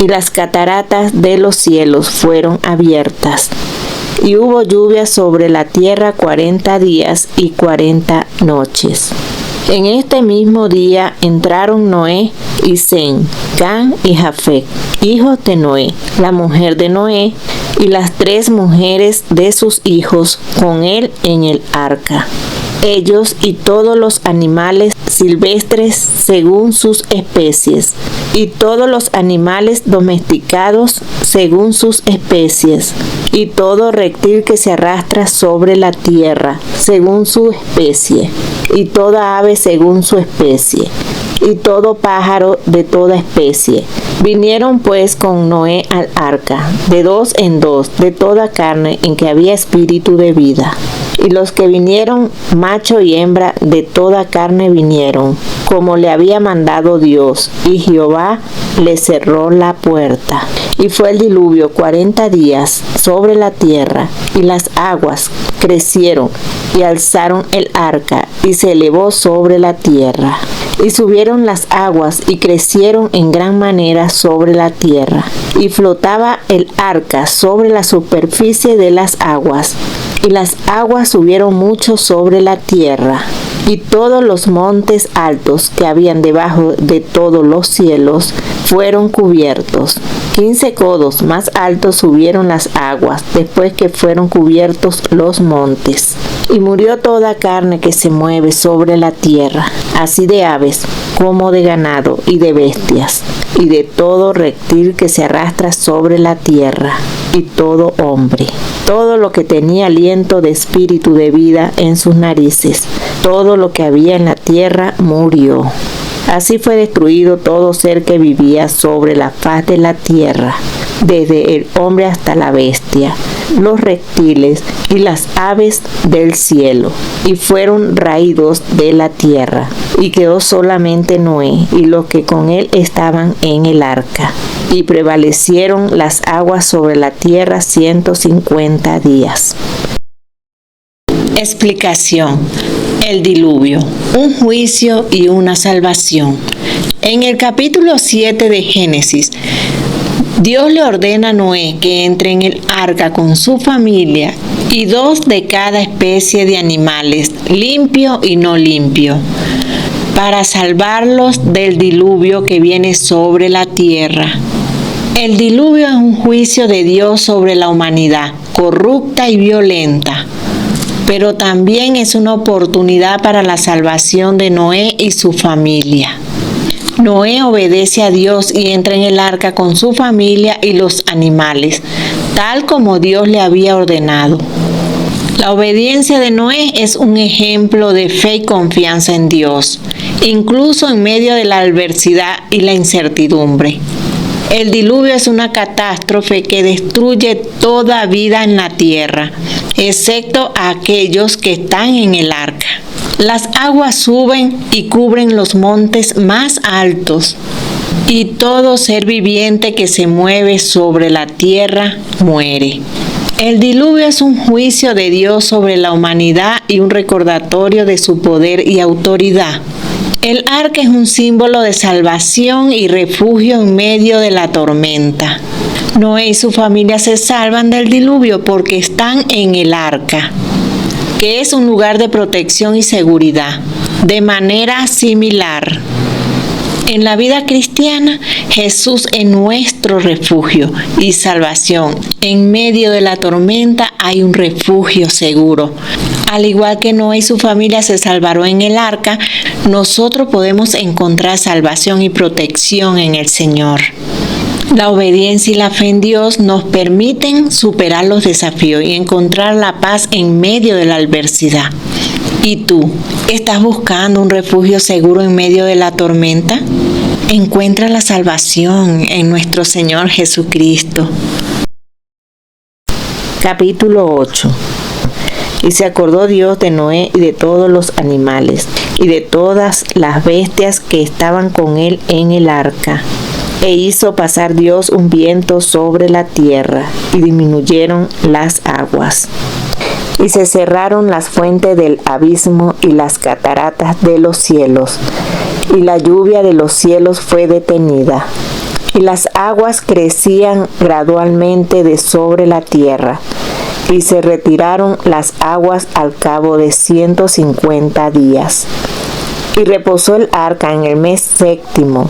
y las cataratas de los cielos fueron abiertas. Y hubo lluvia sobre la tierra 40 días y 40 noches. En este mismo día entraron Noé y Sem, Cam y Jafet, hijos de Noé, la mujer de Noé, y las 3 mujeres de sus hijos con él en el arca. Ellos y todos los animales silvestres según sus especies, y todos los animales domesticados según sus especies, y todo reptil que se arrastra sobre la tierra según su especie, y toda ave según su especie, y todo pájaro de toda especie. Vinieron pues con Noé al arca, de dos en dos, de toda carne en que había espíritu de vida. Y los que vinieron, macho y hembra, de toda carne vinieron, como le había mandado Dios, y Jehová le cerró la puerta. Y fue el diluvio 40 días sobre la tierra, y las aguas crecieron y alzaron el arca, y se elevó sobre la tierra. Y subieron las aguas y crecieron en gran manera sobre la tierra, y flotaba el arca sobre la superficie de las aguas. Y las aguas subieron mucho sobre la tierra, y todos los montes altos que habían debajo de todos los cielos fueron cubiertos. 15 codos más altos subieron las aguas, después que fueron cubiertos los montes. Y murió toda carne que se mueve sobre la tierra, así de aves como de ganado y de bestias, y de todo reptil que se arrastra sobre la tierra, y todo hombre. Todo lo que tenía aliento de espíritu de vida en sus narices, todo lo que había en la tierra murió. Así fue destruido todo ser que vivía sobre la faz de la tierra, desde el hombre hasta la bestia, los reptiles y las aves del cielo, y fueron raídos de la tierra. Y quedó solamente Noé y los que con él estaban en el arca. Y prevalecieron las aguas sobre la tierra 150 días. Explicación. El diluvio, un juicio y una salvación. En el capítulo 7 de Génesis, Dios le ordena a Noé que entre en el arca con su familia y 2 de cada especie de animales, limpio y no limpio, para salvarlos del diluvio que viene sobre la tierra. El diluvio es un juicio de Dios sobre la humanidad, corrupta y violenta, pero también es una oportunidad para la salvación de Noé y su familia. Noé obedece a Dios y entra en el arca con su familia y los animales, tal como Dios le había ordenado. La obediencia de Noé es un ejemplo de fe y confianza en Dios, incluso en medio de la adversidad y la incertidumbre. El diluvio es una catástrofe que destruye toda vida en la tierra, excepto a aquellos que están en el arca. Las aguas suben y cubren los montes más altos, y todo ser viviente que se mueve sobre la tierra muere. El diluvio es un juicio de Dios sobre la humanidad y un recordatorio de su poder y autoridad. El arca es un símbolo de salvación y refugio en medio de la tormenta. Noé y su familia se salvan del diluvio porque están en el arca, que es un lugar de protección y seguridad. De manera similar, En la vida cristiana, Jesús es nuestro refugio y salvación. En medio de la tormenta hay un refugio seguro. Al igual que Noé y su familia se salvaron en el arca, nosotros podemos encontrar salvación y protección en el Señor. La obediencia y la fe en Dios nos permiten superar los desafíos y encontrar la paz en medio de la adversidad. ¿Y tú? ¿Estás buscando un refugio seguro en medio de la tormenta? Encuentra la salvación en nuestro Señor Jesucristo. Capítulo 8. Y se acordó Dios de Noé y de todos los animales y de todas las bestias que estaban con él en el arca. E hizo pasar Dios un viento sobre la tierra, y disminuyeron las aguas. Y se cerraron las fuentes del abismo y las cataratas de los cielos, y la lluvia de los cielos fue detenida. Y las aguas crecían gradualmente de sobre la tierra, y se retiraron las aguas al cabo de 150 días. Y reposó el arca en el mes séptimo,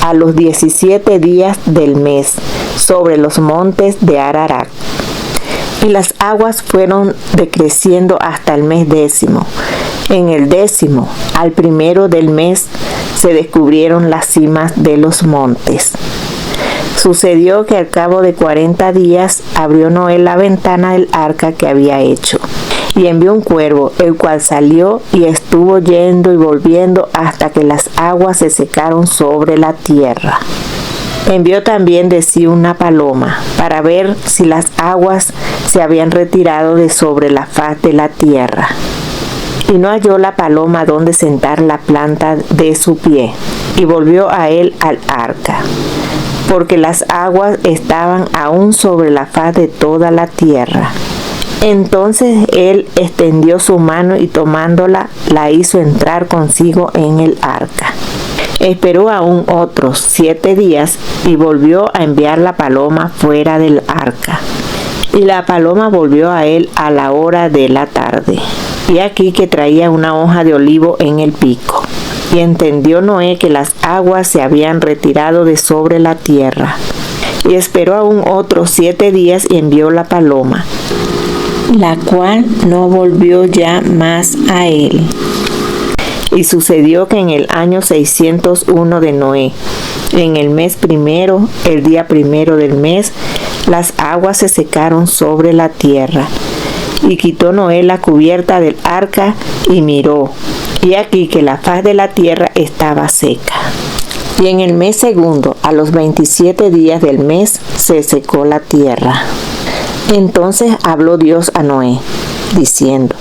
a los 17 días del mes, sobre los montes de Ararat. Y las aguas fueron decreciendo hasta el mes 10. En el 10, al primero del mes, se descubrieron las cimas de los montes. Sucedió que al cabo de 40 días abrió Noé la ventana del arca que había hecho, y envió un cuervo, el cual salió y estuvo yendo y volviendo hasta que las aguas se secaron sobre la tierra. Envió también de sí una paloma, para ver si las aguas se habían retirado de sobre la faz de la tierra. Y no halló la paloma donde sentar la planta de su pie, y volvió a él al arca, porque las aguas estaban aún sobre la faz de toda la tierra. Entonces él extendió su mano y tomándola, la hizo entrar consigo en el arca. Esperó aún otros 7 días y volvió a enviar la paloma fuera del arca. Y la paloma volvió a él a la hora de la tarde. Y aquí que traía una hoja de olivo en el pico. Y entendió Noé que las aguas se habían retirado de sobre la tierra. Y esperó aún otros 7 días y envió la paloma, la cual no volvió ya más a él. Y sucedió que en el año 601 de Noé, en el mes primero, el día primero del mes, las aguas se secaron sobre la tierra. Y quitó Noé la cubierta del arca y miró, y aquí que la faz de la tierra estaba seca. Y en el mes segundo, a los 27 días del mes, se secó la tierra. Entonces habló Dios a Noé, diciendo: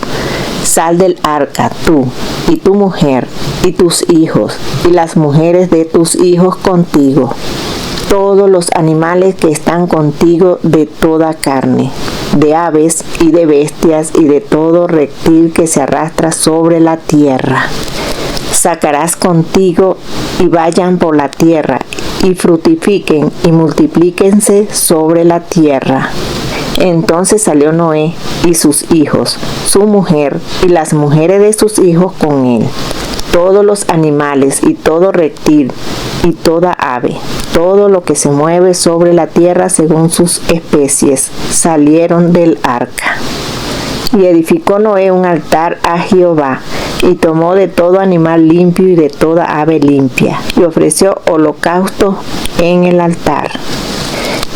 Sal del arca, tú, y tu mujer, y tus hijos, y las mujeres de tus hijos contigo, todos los animales que están contigo de toda carne, de aves y de bestias y de todo reptil que se arrastra sobre la tierra. Sacarás contigo y vayan por la tierra, y fructifiquen y multiplíquense sobre la tierra. Entonces salió Noé y sus hijos, su mujer y las mujeres de sus hijos con él, todos los animales y todo reptil y toda ave, todo lo que se mueve sobre la tierra según sus especies, salieron del arca. Y edificó Noé un altar a Jehová, y tomó de todo animal limpio y de toda ave limpia, y ofreció holocausto en el altar.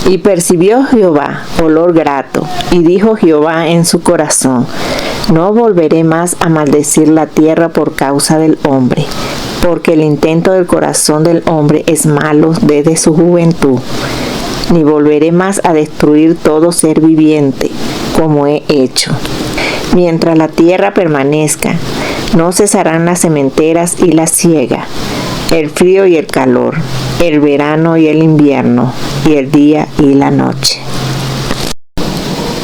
Y percibió Jehová olor grato, y dijo Jehová en su corazón: No volveré más a maldecir la tierra por causa del hombre, porque el intento del corazón del hombre es malo desde su juventud. Ni volveré más a destruir todo ser viviente, como he hecho. Mientras la tierra permanezca, no cesarán las sementeras y la siega, el frío y el calor, el verano y el invierno, y el día y la noche.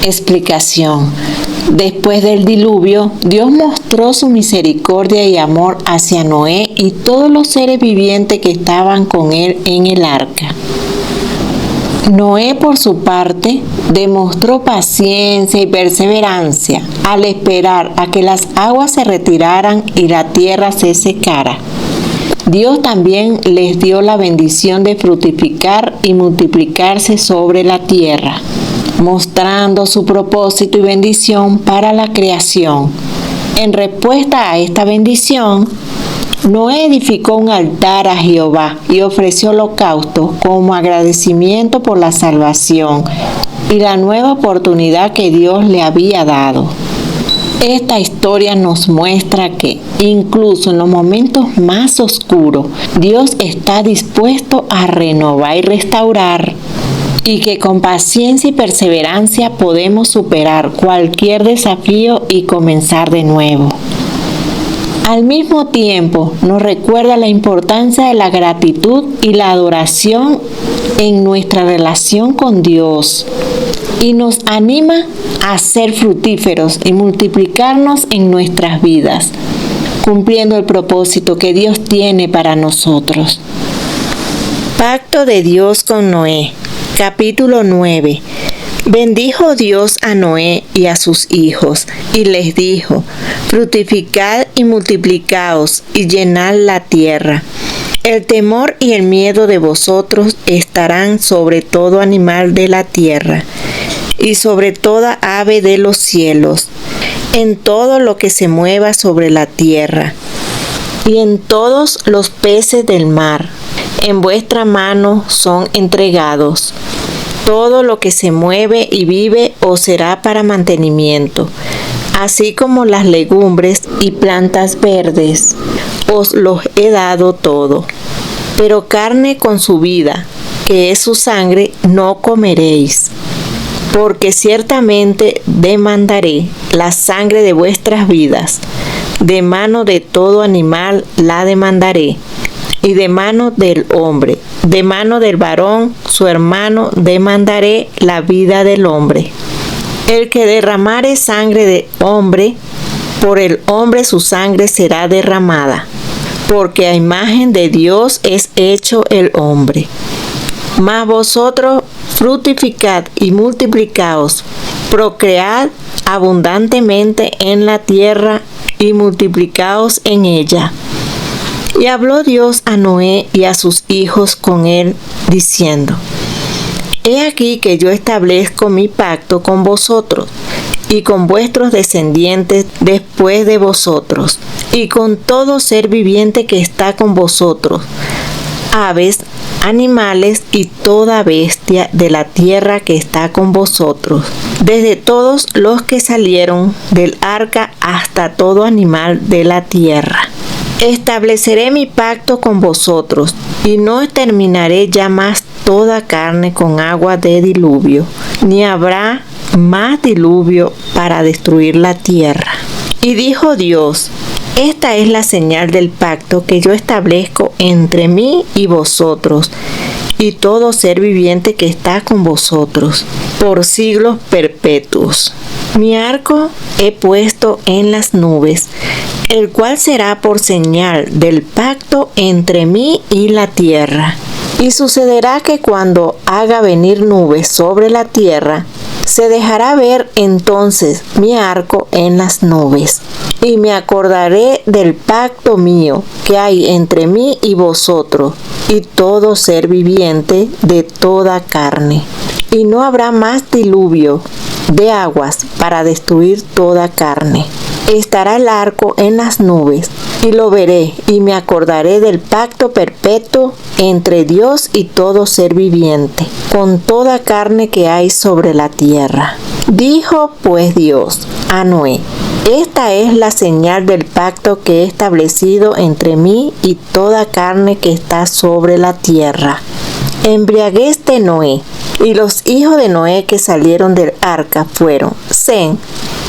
Explicación. Después del diluvio, Dios mostró su misericordia y amor hacia Noé y todos los seres vivientes que estaban con él en el arca. Noé, por su parte, demostró paciencia y perseverancia al esperar a que las aguas se retiraran y la tierra se secara. Dios también les dio la bendición de fructificar y multiplicarse sobre la tierra, mostrando su propósito y bendición para la creación. En respuesta a esta bendición, Noé edificó un altar a Jehová y ofreció holocaustos como agradecimiento por la salvación y la nueva oportunidad que Dios le había dado. Esta historia nos muestra que, incluso en los momentos más oscuros, Dios está dispuesto a renovar y restaurar, y que con paciencia y perseverancia podemos superar cualquier desafío y comenzar de nuevo. Al mismo tiempo, nos recuerda la importancia de la gratitud y la adoración en nuestra relación con Dios y nos anima a ser fructíferos y multiplicarnos en nuestras vidas, cumpliendo el propósito que Dios tiene para nosotros. Pacto de Dios con Noé, capítulo 9. Bendijo Dios a Noé y a sus hijos, y les dijo: fructificad y multiplicaos, y llenad la tierra. El temor y el miedo de vosotros estarán sobre todo animal de la tierra, y sobre toda ave de los cielos, en todo lo que se mueva sobre la tierra, y en todos los peces del mar. En vuestra mano son entregados. Todo lo que se mueve y vive os será para mantenimiento, así como las legumbres y plantas verdes. Os los he dado todo. Pero carne con su vida, que es su sangre, no comeréis. Porque ciertamente demandaré la sangre de vuestras vidas. De mano de todo animal la demandaré. Y de mano del hombre, de mano del varón, su hermano, demandaré la vida del hombre. El que derramare sangre de hombre, por el hombre su sangre será derramada, porque a imagen de Dios es hecho el hombre. Mas vosotros fructificad y multiplicaos, procread abundantemente en la tierra y multiplicaos en ella. Y habló Dios a Noé y a sus hijos con él, diciendo: He aquí que yo establezco mi pacto con vosotros, y con vuestros descendientes después de vosotros, y con todo ser viviente que está con vosotros, aves, animales y toda bestia de la tierra que está con vosotros, desde todos los que salieron del arca hasta todo animal de la tierra. Estableceré mi pacto con vosotros, y no exterminaré ya más toda carne con agua de diluvio, ni habrá más diluvio para destruir la tierra. Y dijo Dios: Esta es la señal del pacto que yo establezco entre mí y vosotros, y todo ser viviente que está con vosotros, por siglos perpetuos. Mi arco he puesto en las nubes, el cual será por señal del pacto entre mí y la tierra. Y sucederá que cuando haga venir nubes sobre la tierra, se dejará ver entonces mi arco en las nubes. Y me acordaré del pacto mío que hay entre mí y vosotros, y todo ser viviente de toda carne. Y no habrá más diluvio de aguas para destruir toda carne. Estará el arco en las nubes, y lo veré, y me acordaré del pacto perpetuo entre Dios y todo ser viviente, con toda carne que hay sobre la tierra. Dijo pues Dios a Noé: Esta es la señal del pacto que he establecido entre mí y toda carne que está sobre la tierra. Embriaguez de Noé. Y los hijos de Noé que salieron del arca fueron Sem,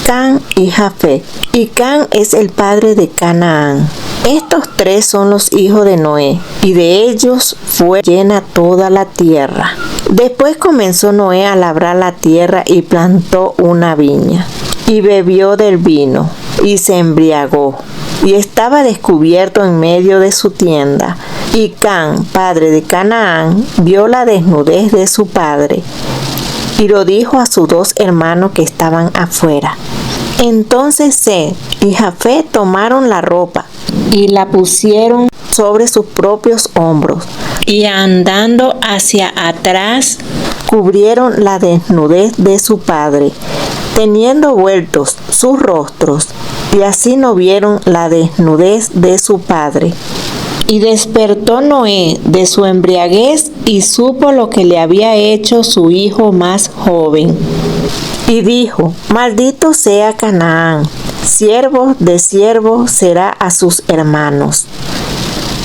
Cam y Jafet. Y Cam es el padre de Canaán. Estos tres son los hijos de Noé, y de ellos fue llena toda la tierra. Después comenzó Noé a labrar la tierra y plantó una viña, y bebió del vino, y se embriagó, y estaba descubierto en medio de su tienda. Y Cam, padre de Canaán, vio la desnudez de su padre, y lo dijo a sus dos hermanos que estaban afuera. Entonces Sem y Jafet tomaron la ropa y la pusieron sobre sus propios hombros, y andando hacia atrás, cubrieron la desnudez de su padre, teniendo vueltos sus rostros, y así no vieron la desnudez de su padre. Y despertó Noé de su embriaguez y supo lo que le había hecho su hijo más joven. Y dijo: maldito sea Canaán, siervo de siervo será a sus hermanos.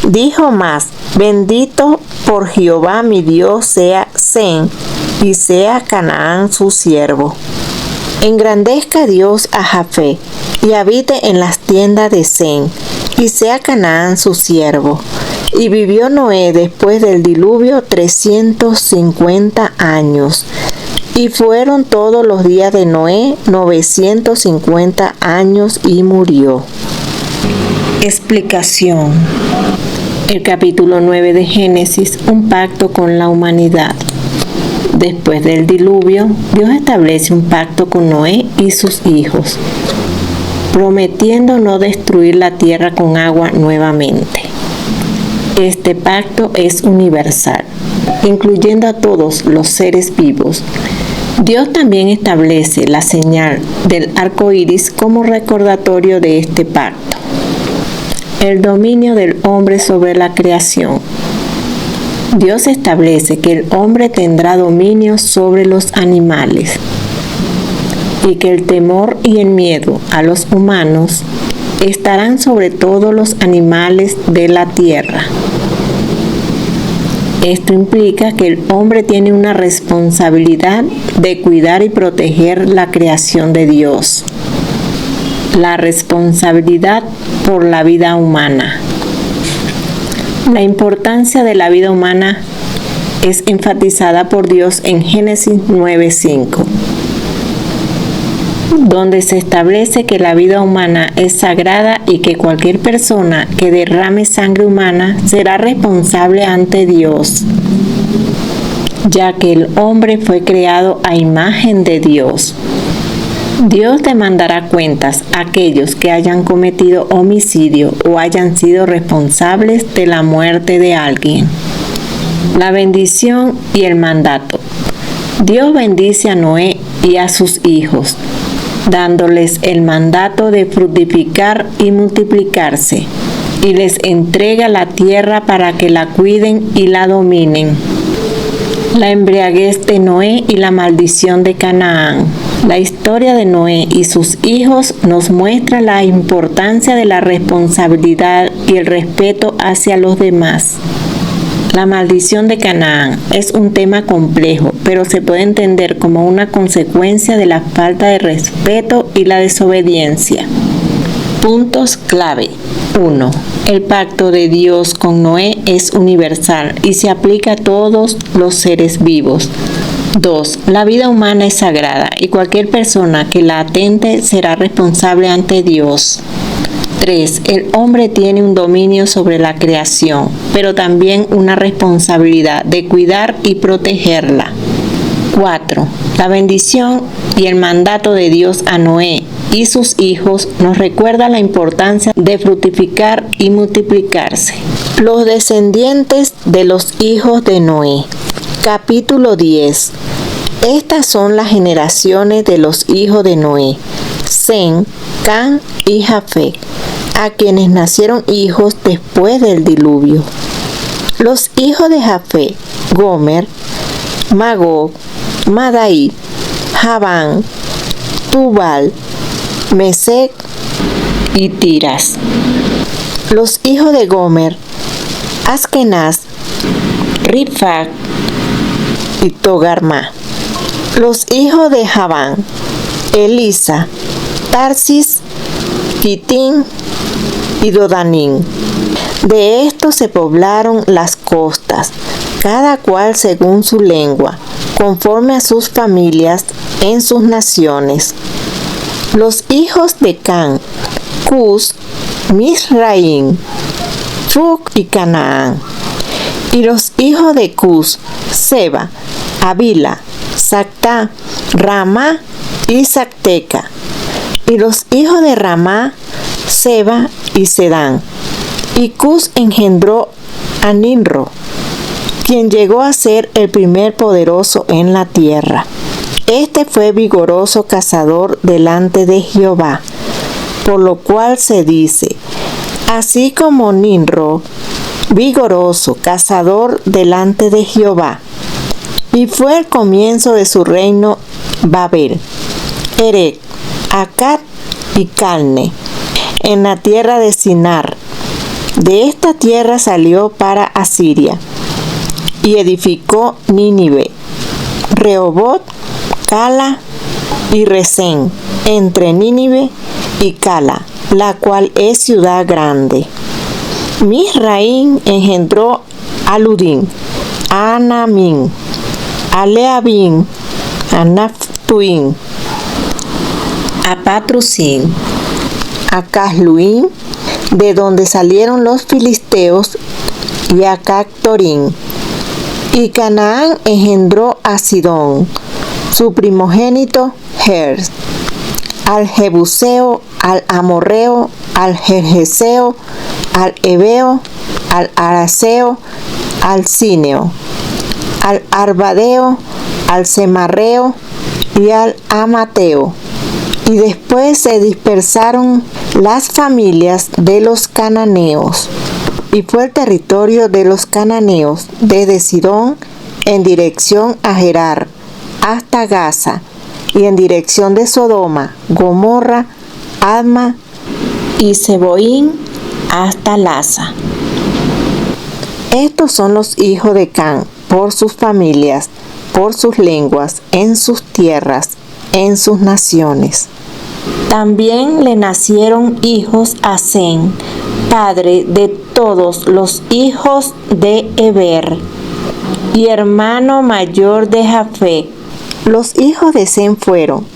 Dijo más: bendito por Jehová mi Dios sea Sem, y sea Canaán su siervo. Engrandezca Dios a Jafet, y habite en las tiendas de Sem, y sea Canaán su siervo. Y vivió Noé después del diluvio 350 años. Y fueron todos los días de Noé 950 años y murió. Explicación. El capítulo 9 de Génesis, un pacto con la humanidad. Después del diluvio, Dios establece un pacto con Noé y sus hijos, prometiendo no destruir la tierra con agua nuevamente. Este pacto es universal, incluyendo a todos los seres vivos. Dios también establece la señal del arco iris como recordatorio de este pacto. El dominio del hombre sobre la creación. Dios establece que el hombre tendrá dominio sobre los animales y que el temor y el miedo a los humanos estarán sobre todos los animales de la tierra. Esto implica que el hombre tiene una responsabilidad de cuidar y proteger la creación de Dios. La responsabilidad por la vida humana. La importancia de la vida humana es enfatizada por Dios en Génesis 9:5, donde se establece que la vida humana es sagrada y que cualquier persona que derrame sangre humana será responsable ante Dios, ya que el hombre fue creado a imagen de Dios. Dios demandará cuentas a aquellos que hayan cometido homicidio o hayan sido responsables de la muerte de alguien. La bendición y el mandato. Dios bendice a Noé y a sus hijos, dándoles el mandato de fructificar y multiplicarse, y les entrega la tierra para que la cuiden y la dominen. La embriaguez de Noé y la maldición de Canaán. La historia de Noé y sus hijos nos muestra la importancia de la responsabilidad y el respeto hacia los demás. La maldición de Canaán es un tema complejo, pero se puede entender como una consecuencia de la falta de respeto y la desobediencia. Puntos clave. 1. El pacto de Dios con Noé es universal y se aplica a todos los seres vivos. 2. La vida humana es sagrada y cualquier persona que la atente será responsable ante Dios. 3. El hombre tiene un dominio sobre la creación, pero también una responsabilidad de cuidar y protegerla. 4. La bendición y el mandato de Dios a Noé y sus hijos nos recuerda la importancia de fructificar y multiplicarse. Los descendientes de los hijos de Noé. Capítulo 10. Estas son las generaciones de los hijos de Noé: Sem, Cam y Jafet, a quienes nacieron hijos después del diluvio. Los hijos de Jafet: Gomer, Magog, Madai, Javán, Tubal, Mesec y Tiras. Los hijos de Gomer: Askenaz, Rifat y Togarma. Los hijos de Javán: Elisa, Tarsis, Kitín y Dodanín. De estos se poblaron las costas, cada cual según su lengua, conforme a sus familias en sus naciones. Los hijos de Cam: Cus, Misraim, Phut y Canaán. Y los hijos de Cus: Seba, Avila, Sactá, Ramá y Sacteca. Y los hijos de Ramá: Seba y Sedán. Y Cus engendró a Nimrod, quien llegó a ser el primer poderoso en la tierra. Este fue vigoroso cazador delante de Jehová, por lo cual se dice, así como Nimrod, vigoroso cazador delante de Jehová. Y fue el comienzo de su reino Babel, Erec, Accad y Calne, en la tierra de Sinar. De esta tierra salió para Asiria, y edificó Nínive, Rehoboth, Cala y Resén, entre Nínive y Cala, la cual es ciudad grande. Misraim engendró a Ludín, a Anamín, a Leabín, a Naphtuín, a Patrusín, a Casluín, de donde salieron los filisteos, y a Cactorín. Y Canaán engendró a Sidón, su primogénito Ger, al Jebuseo, al Amorreo, al Gergeseo, al Heveo, al Araceo, al Cineo, al Arbadeo, al Semarreo y al Amateo. Y después se dispersaron las familias de los cananeos, y fue el territorio de los cananeos desde Sidón en dirección a Gerar hasta Gaza, y en dirección de Sodoma, Gomorra, Adma y Seboín hasta Laza. Estos son los hijos de Can, por sus familias, por sus lenguas, en sus tierras, en sus naciones. También le nacieron hijos a Sem, padre de todos los hijos de Heber, y hermano mayor de Jafé. Los hijos de Sem fueron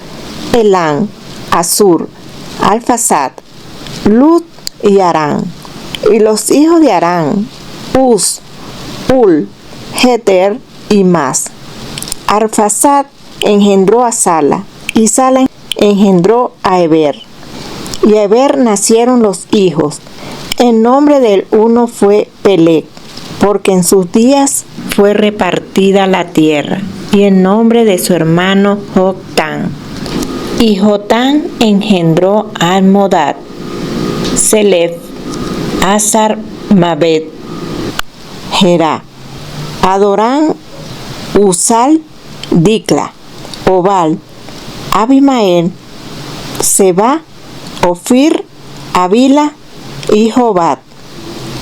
Elán, Asur, Alfasad, Lud y Arán. Y los hijos de Arán, Uz, Ul, Jeter y Mas. Arfasad engendró a Sala, y Sala engendró a Heber. Y a Heber nacieron los hijos. El nombre del uno fue Peleg, porque en sus días fue repartida la tierra, y el nombre de su hermano Joctán. Y Jotán engendró a Almodad, Selef, Azar, Mabed, Gerá, Adorán, Usal, Dicla, Obal, Abimael, Seba, Ofir, Avila y Jobad.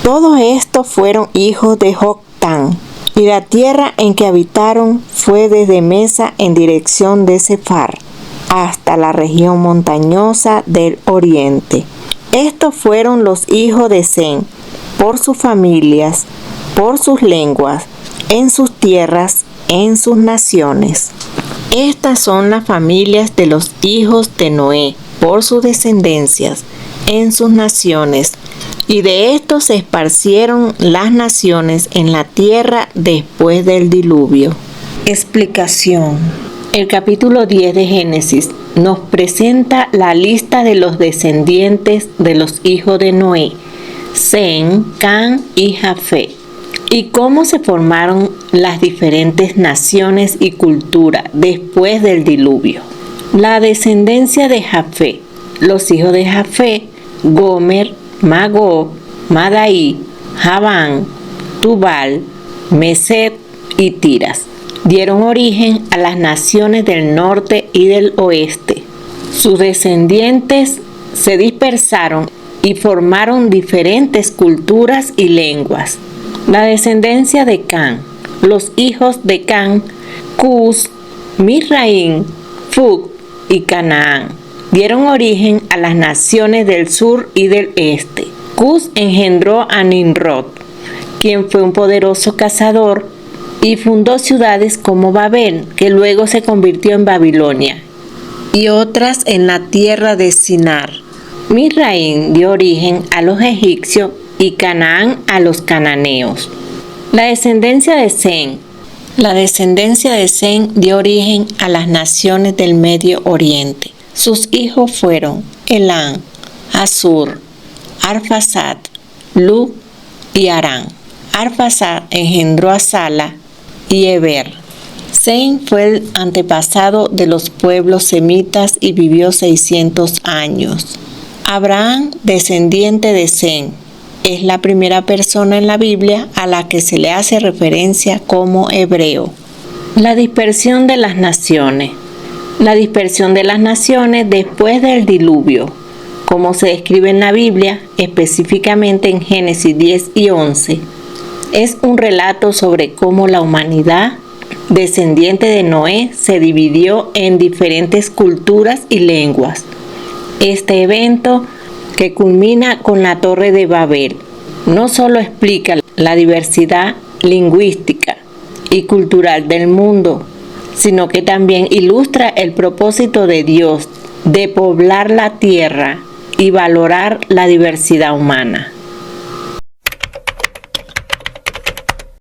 Todos estos fueron hijos de Joctán. Y la tierra en que habitaron fue desde Mesa en dirección de Sefar hasta la región montañosa del oriente. Estos fueron los hijos de Sem, por sus familias, por sus lenguas, en sus tierras, en sus naciones. Estas son las familias de los hijos de Noé, por sus descendencias, en sus naciones. Y de estos se esparcieron las naciones en la tierra después del diluvio. Explicación. El capítulo 10 de Génesis nos presenta la lista de los descendientes de los hijos de Noé, Sem, Can y Jafé, y cómo se formaron las diferentes naciones y culturas después del diluvio. La descendencia de Jafé. Los hijos de Jafé, Gomer, Magog, Madai, Javán, Tubal, Mesed y Tiras, dieron origen a las naciones del norte y del oeste. Sus descendientes se dispersaron y formaron diferentes culturas y lenguas. La descendencia de Can. Los hijos de Can, Cus, Misraim, Phut y Canaán, dieron origen a las naciones del sur y del este. Cus engendró a Nimrod, quien fue un poderoso cazador y fundó ciudades como Babel, que luego se convirtió en Babilonia, y otras en la tierra de Sinar. Misraim dio origen a los egipcios y Canaán a los cananeos. La descendencia de Sem. La descendencia de Sem dio origen a las naciones del Medio Oriente. Sus hijos fueron Elán, Asur, Arfasad, Luz y Arán. Arfaxad engendró a Sala y Eber. Sem fue el antepasado de los pueblos semitas y vivió 600 años. Abraham, descendiente de Sem, es la primera persona en la Biblia a la que se le hace referencia como hebreo. La dispersión de las naciones. La dispersión de las naciones después del diluvio, como se describe en la Biblia, específicamente en Génesis 10 y 11, es un relato sobre cómo la humanidad, descendiente de Noé, se dividió en diferentes culturas y lenguas. Este evento, que culmina con la Torre de Babel, no solo explica la diversidad lingüística y cultural del mundo, sino que también ilustra el propósito de Dios de poblar la tierra y valorar la diversidad humana.